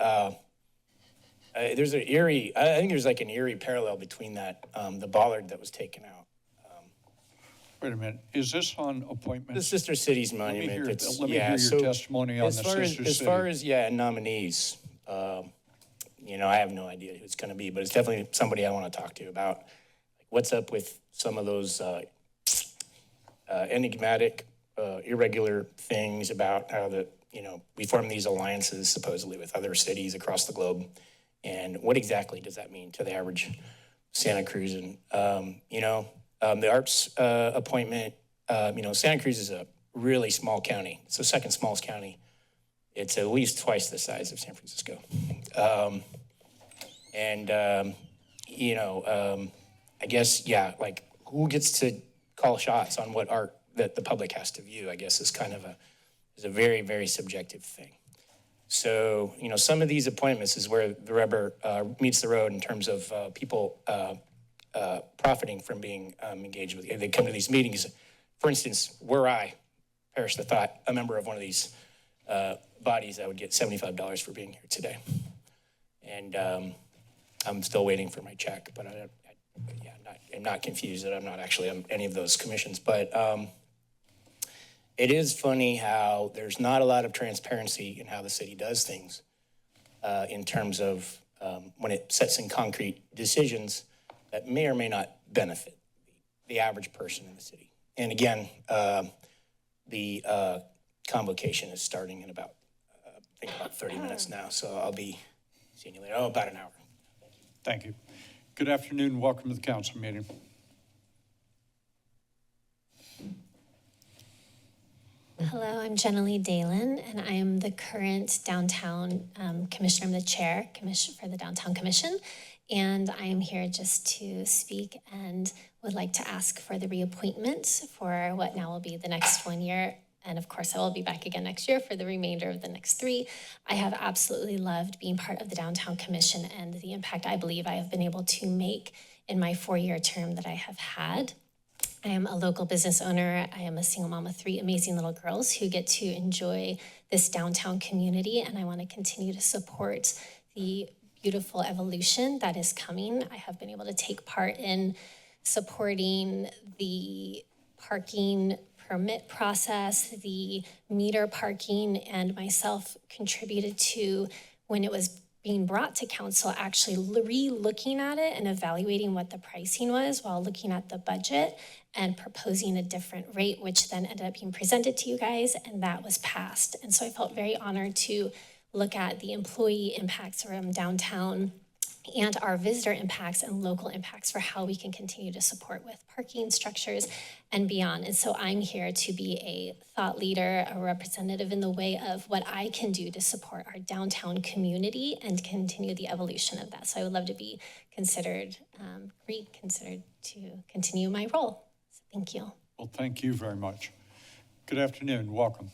There's an eerie, I think there's like an eerie parallel between that, the bollard that was taken out. Wait a minute, is this on appointments? The Sister Cities Monument. Let me hear your testimony on the Sister City. As far as, nominees, I have no idea who it's gonna be, but it's definitely somebody I wanna talk to about like, what's up with some of those enigmatic, irregular things about how we form these alliances supposedly with other cities across the globe. And what exactly does that mean to the average Santa Cruzan? The arts appointment, Santa Cruz is a really small county. It's the second smallest county. It's at least twice the size of San Francisco. And, I guess, yeah, like who gets to call shots on what art that the public has to view, I guess is kind of is a very, very subjective thing. So, some of these appointments is where the rubber meets the road in terms of people profiting from being engaged with. They come to these meetings. For instance, were I, perish the thought, a member of one of these bodies, I would get $75 for being here today. And I'm still waiting for my check, but I'm not confused that I'm not actually on any of those commissions. But it is funny how there's not a lot of transparency in how the city does things in terms of when it sets in concrete decisions that may or may not benefit the average person in the city. And again, the convocation is starting in about 30 minutes now, so I'll be seeing you later. Oh, about an hour. Thank you. Good afternoon. Welcome to the council meeting. Hello, I'm Jenna-Lee Dalen, and I am the current downtown commissioner. I'm the chair for the Downtown Commission, and I am here just to speak and would like to ask for the reappointment for what now will be the next 1 year. And of course, I will be back again next year for the remainder of the next 3. I have absolutely loved being part of the Downtown Commission and the impact I believe I have been able to make in my 4-year term that I have had. I am a local business owner. I am a single mom of 3 amazing little girls who get to enjoy this downtown community, and I want to continue to support the beautiful evolution that is coming. I have been able to take part in supporting the parking permit process, the meter parking, and myself contributed to, when it was being brought to council, actually re-looking at it and evaluating what the pricing was while looking at the budget and proposing a different rate, which then ended up being presented to you guys, and that was passed. And so I felt very honored to look at the employee impacts around downtown and our visitor impacts and local impacts for how we can continue to support with parking structures and beyond. And so I'm here to be a thought leader, a representative in the way of what I can do to support our downtown community and continue the evolution of that. So I would love to be considered, reconsidered to continue my role. So thank you. Well, thank you very much. Good afternoon. Welcome.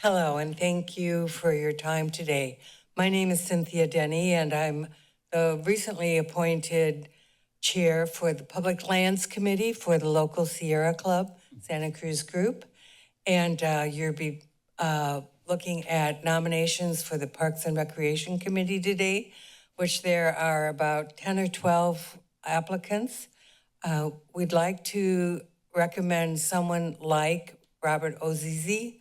Hello, and thank you for your time today. My name is Cynthia Denny, and I'm the recently appointed chair for the Public Lands Committee for the local Sierra Club, Santa Cruz Group. And you'll be looking at nominations for the Parks and Recreation Committee today, which there are about 10 or 12 applicants. We'd like to recommend someone like Robert Ozizi,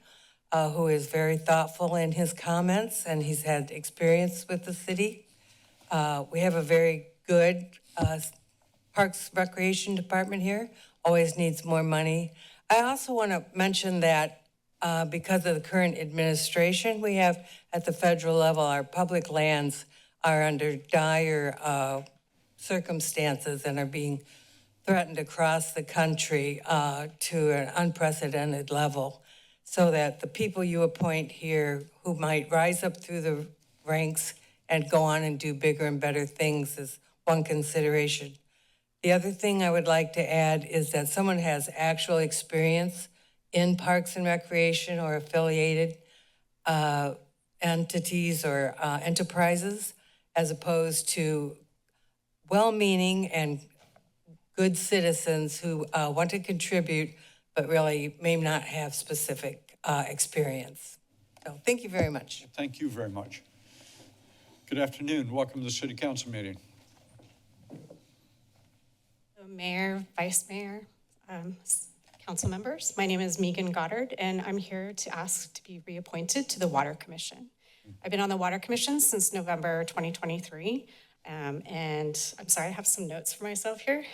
who is very thoughtful in his comments, and he's had experience with the city. We have a very good Parks Recreation Department here, always needs more money. I also want to mention that because of the current administration we have at the federal level, our public lands are under dire circumstances and are being threatened across the country to an unprecedented level, so that the people you appoint here who might rise up through the ranks and go on and do bigger and better things is one consideration. The other thing I would like to add is that someone has actual experience in Parks and Recreation or affiliated entities or enterprises, as opposed to well-meaning and good citizens who want to contribute but really may not have specific experience. So thank you very much. Thank you very much. Good afternoon. Welcome to the City Council meeting. Mayor, Vice Mayor, council members, my name is Megan Goddard, and I'm here to ask to be reappointed to the Water Commission. I've been on the Water Commission since November 2023, and I'm sorry, I have some notes for myself here.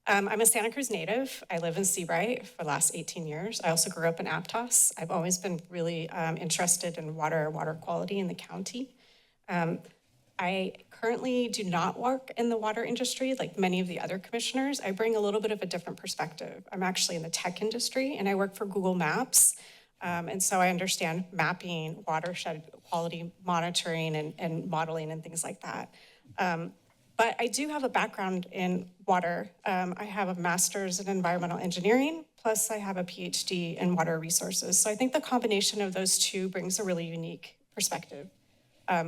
I'm a Santa Cruz native. I live in Seabright for the last 18 years. I also grew up in Aptos. I've always been really interested in water quality in the county. I currently do not work in the water industry like many of the other commissioners. I bring a little bit of a different perspective. I'm actually in the tech industry, and I work for Google Maps. And so I understand mapping, watershed quality monitoring and modeling and things like that. But I do have a background in water. I have a master's in environmental engineering, plus I have a PhD in water resources. So I think the combination of those two brings a really unique perspective.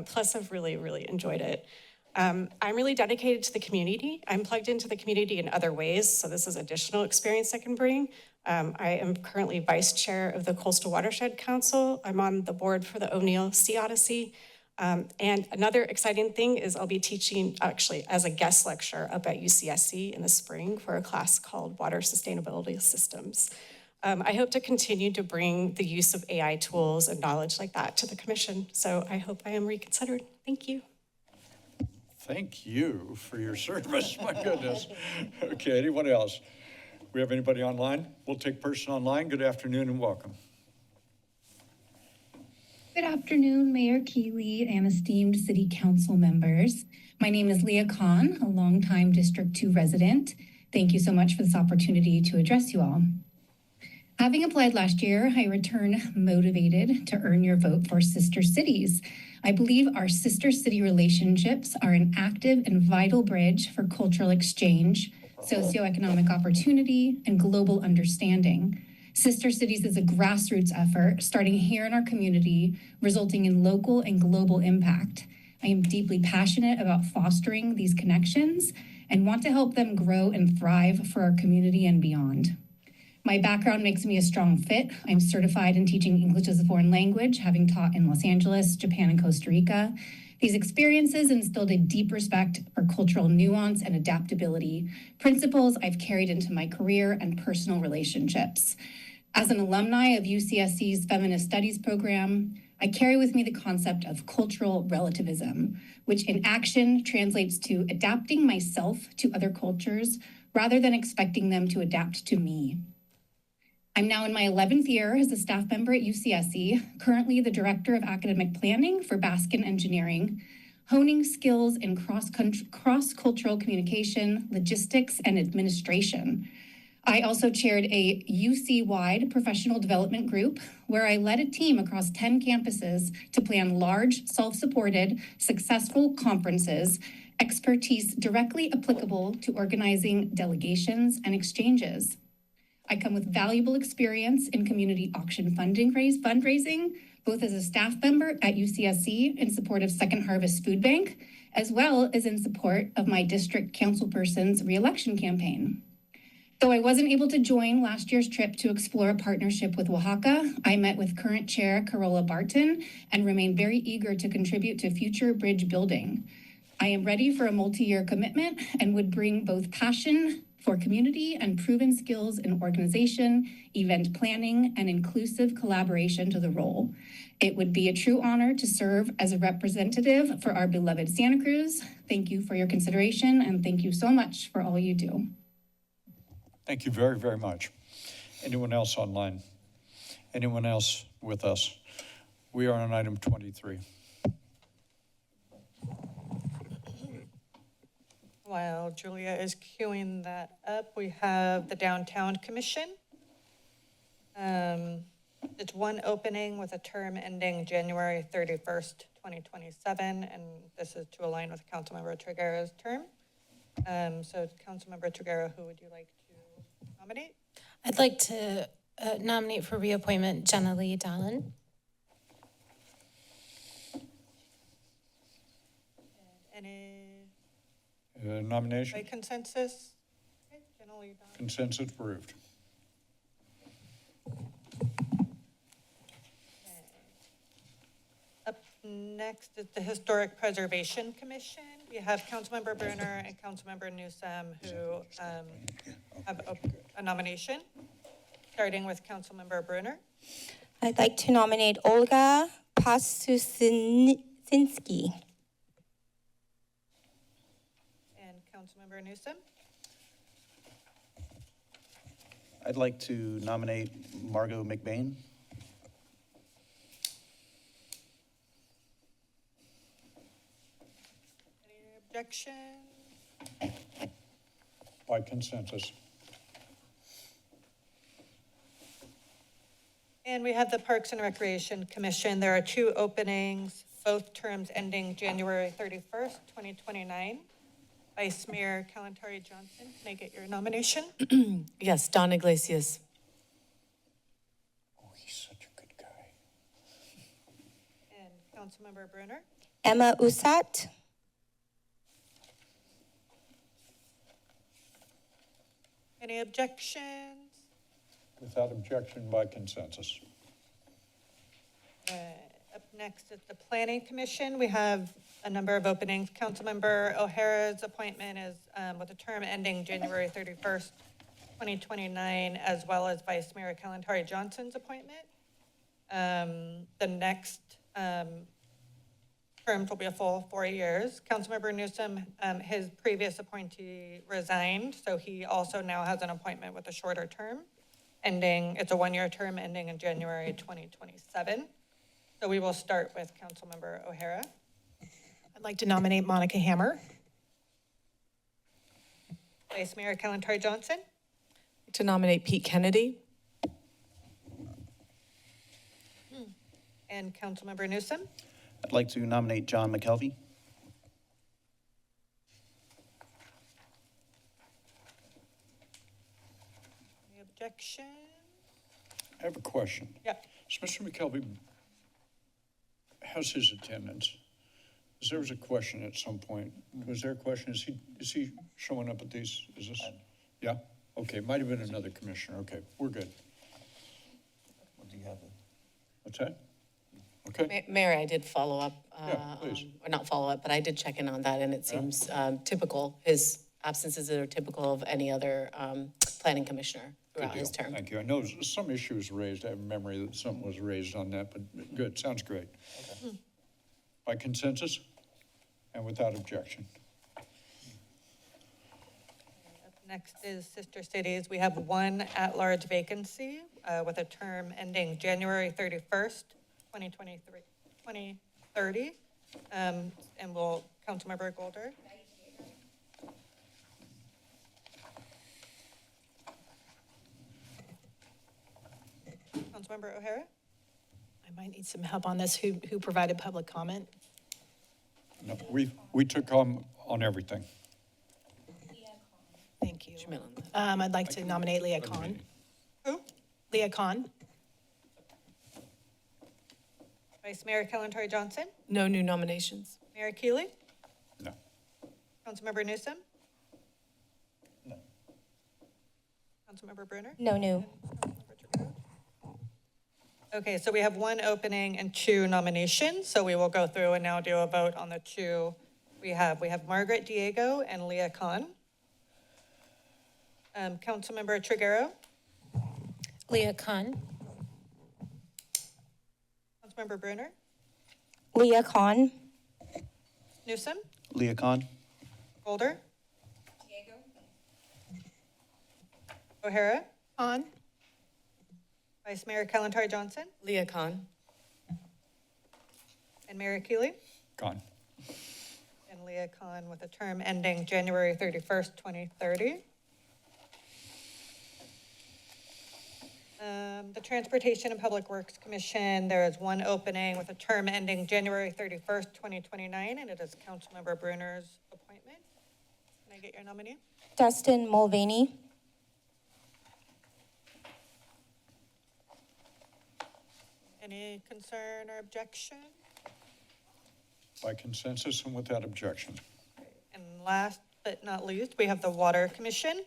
Plus I've really, really enjoyed it. I'm really dedicated to the community. I'm plugged into the community in other ways, so this is additional experience I can bring. I am currently vice chair of the Coastal Watershed Council. I'm on the board for the O'Neill Sea Odyssey. And another exciting thing is I'll be teaching actually as a guest lecturer up at UCSC in the spring for a class called Water Sustainability Systems. I hope to continue to bring the use of AI tools and knowledge like that to the commission. So I hope I am reconsidered. Thank you. Thank you for your service, my goodness. Okay, anyone else? We have anybody online? We'll take person online. Good afternoon and welcome. Good afternoon, Mayor Keeley and esteemed City Council members. My name is Leah Khan, a longtime District 2 resident. Thank you so much for this opportunity to address you all. Having applied last year, I return motivated to earn your vote for sister cities. I believe our sister city relationships are an active and vital bridge for cultural exchange, socioeconomic opportunity, and global understanding. Sister Cities is a grassroots effort starting here in our community, resulting in local and global impact. I am deeply passionate about fostering these connections and want to help them grow and thrive for our community and beyond. My background makes me a strong fit. I'm certified in teaching English as a foreign language, having taught in Los Angeles, Japan, and Costa Rica. These experiences instilled a deep respect for cultural nuance and adaptability, principles I've carried into my career and personal relationships. As an alumni of UCSC's Feminist Studies program, I carry with me the concept of cultural relativism, which in action translates to adapting myself to other cultures rather than expecting them to adapt to me. I'm now in my 11th year as a staff member at UCSC, currently the Director of Academic Planning for Baskin Engineering, honing skills in cross-cultural communication, logistics, and administration. I also chaired a UC-wide professional development group where I led a team across 10 campuses to plan large, self-supported, successful conferences, expertise directly applicable to organizing delegations and exchanges. I come with valuable experience in community auction fundraising, both as a staff member at UCSC in support of Second Harvest Food Bank, as well as in support of my district councilperson's reelection campaign. Though I wasn't able to join last year's trip to explore a partnership with Oaxaca, I met with current chair Carola Barton and remain very eager to contribute to future bridge building. I am ready for a multi-year commitment and would bring both passion for community and proven skills in organization, event planning, and inclusive collaboration to the role. It would be a true honor to serve as a representative for our beloved Santa Cruz. Thank you for your consideration, and thank you so much for all you do. Thank you very, very much. Anyone else online? Anyone else with us? We are on item 23. While Julia is queuing that up, we have the Downtown Commission. It's one opening with a term ending January 31st, 2027, and this is to align with Councilmember Triguero's term. So Councilmember Triguero, who would you like to nominate? I'd like to nominate for reappointment Jenna Lee Dallin. Any Nomination? by consensus? Okay, Jenna Lee Dallin. Consensus approved. Up next is the Historic Preservation Commission. We have Councilmember Bruner and Councilmember Newsome who have a nomination, starting with Councilmember Bruner. I'd like to nominate Olga Pasusinski. And Councilmember Newsome. I'd like to nominate Margot McBain. Any objection? By consensus. And we have the Parks and Recreation Commission. There are 2 openings, both terms ending January 31st, 2029. Vice Mayor Kalantari Johnson, can I get your nomination? Yes, Don Iglesias. Oh, he's such a good guy. And Councilmember Brunner? Emma Usat. Any objections? Without objection by consensus. Up next is the Planning Commission. We have a number of openings. Councilmember O'Hara's appointment is with a term ending January 31st, 2029, as well as Vice Mayor Kalantari Johnson's appointment. The next terms will be a full 4 years. Councilmember Newsom, his previous appointee resigned, so he also now has an appointment with a shorter term ending, it's a 1-year term ending in January 2027. So we will start with Councilmember O'Hara. I'd like to nominate Monica Hammer. Vice Mayor Kalantari Johnson. To nominate Pete Kennedy. And Councilmember Newsom. I'd like to nominate John McKelvey. Any objection? I have a question. Yep. So Mr. McKelvey, how's his attendance? Because there was a question at some point. Was there a question? Is he showing up at these? Is this? Yeah? Okay, might have been another commissioner. Okay, we're good. What do you have? What's that? Okay. Mayor, I did follow up, Yeah, please. or not follow up, but I did check in on that, and it seems typical. His absences are typical of any other planning commissioner Good throughout deal. his term. Thank you. I know some issue was raised. I have a memory that something was raised on that, but good, sounds great. Okay. By consensus and without objection. Up next is Sister Cities. We have 1 at-large vacancy with a term ending January 31st, 2030. And we'll, Councilmember Golder. Councilmember O'Hara. I might need some help on this. Who provided public comment? No, we took on everything. Thank you. I'd like to nominate Leah Khan. Who? Leah Khan. Vice Mayor Kalantari Johnson. No new nominations. Mayor Keeley. No. Councilmember Newsom. No. Councilmember Brunner. No new. Okay, so we have 1 opening and 2 nominations, so we will go through and now do a vote on the 2 we have. We have Margaret Diego and Leah Khan. Councilmember Triguero. Leah Khan. Councilmember Brunner. Leah Khan. Newsom. Leah Khan. Golder. O'Hara. Khan. Vice Mayor Kalantari Johnson. Leah Khan. And Mayor Keeley. Gone. And Leah Khan with a term ending January 31st, 2030. The Transportation and Public Works Commission, there is 1 opening with a term ending January 31st, 2029, and it is Councilmember Brunner's appointment. Can I get your nominee? Dustin Mulvaney. Any concern or objection? By consensus and without objection. And last but not least, we have the Water Commission.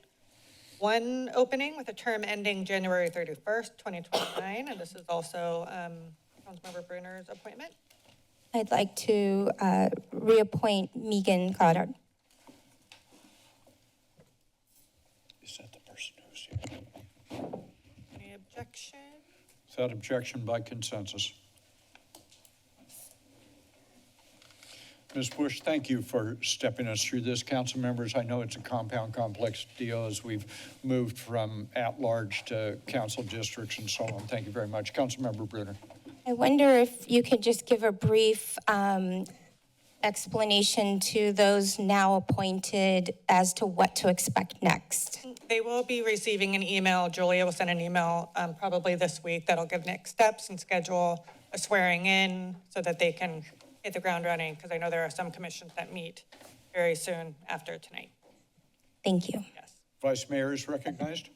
1 opening with a term ending January 31st, 2029, and this is also Councilmember Brunner's appointment. I'd like to reappoint Megan Goddard. Is that the person who's here? Any objection? Without objection by consensus. Ms. Bush, thank you for stepping us through this. Council members, I know it's a compound, complex deal as we've moved from at-large to council districts and so on. Thank you very much. Councilmember Brunner. I wonder if you could just give a brief explanation to those now appointed as to what to expect next? They will be receiving an email. Julia will send an email probably this week that'll give next steps and schedule a swearing in so that they can hit the ground running, because I know there are some commissions that meet very soon after tonight. Thank you. Vice Mayor is recognized.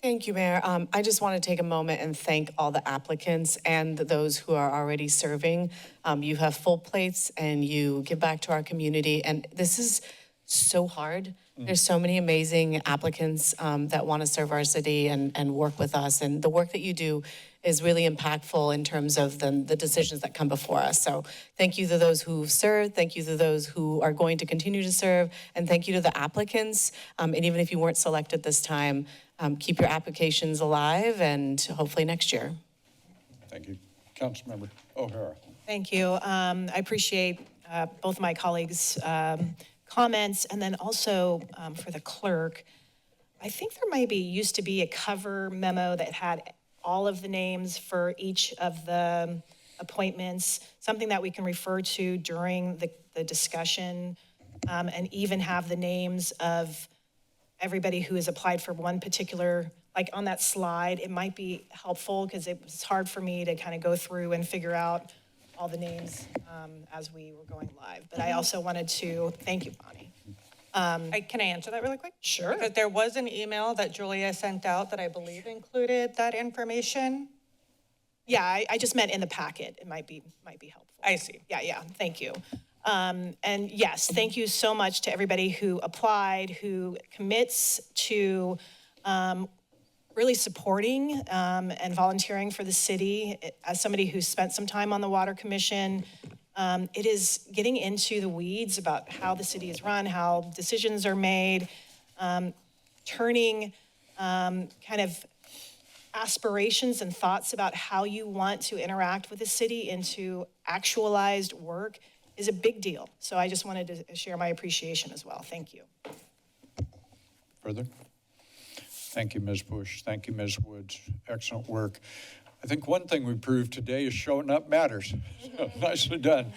Thank you, Mayor. I just want to take a moment and thank all the applicants and those who are already serving. You have full plates and you give back to our community, and this is so hard. There's so many amazing applicants that want to serve our city and work with us, and the work that you do is really impactful in terms of the decisions that come before us. So thank you to those who've served, thank you to those who are going to continue to serve, and thank you to the applicants. And even if you weren't selected this time, keep your applications alive, and hopefully next year. Thank you. Councilmember O'Hara. Thank you. I appreciate both of my colleagues' comments, and then also for the clerk, I think there used to be a cover memo that had all of the names for each of the appointments, something that we can refer to during the discussion, and even have the names of everybody who has applied for one particular, like on that slide. It might be helpful because it was hard for me to kind of go through and figure out all the names as we were going live. But I also wanted to thank you, Bonnie. Can I answer that really quick? Sure. Because there was an email that Julia sent out that I believe included that information. Yeah, I just meant in the packet. It might be helpful. I see. Yeah, thank you. And yes, thank you so much to everybody who applied, who commits to really supporting and volunteering for the city. As somebody who spent some time on the Water Commission, it is getting into the weeds about how the city is run, how decisions are made, turning kind of aspirations and thoughts about how you want to interact with the city into actualized work is a big deal. So I just wanted to share my appreciation as well. Thank you. Further? Thank you, Ms. Bush. Thank you, Ms. Woods. Excellent work. I think one thing we proved today is showing up matters. Nicely done.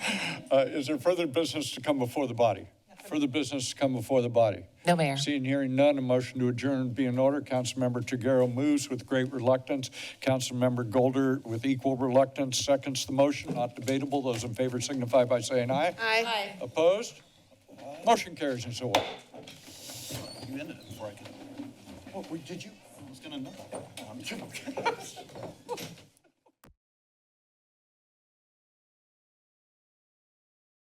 Is there further business to come before the body? Further business to come before the body? No, Mayor. Seeing, hearing none, a motion to adjourn be in order. Councilmember Triguero moves with great reluctance. Councilmember Golder with equal reluctance seconds the motion. Not debatable. Those in favor signify by saying aye. Aye. Opposed? Motion carries and so on. You ended it before I could. Oh, did you? I was gonna know.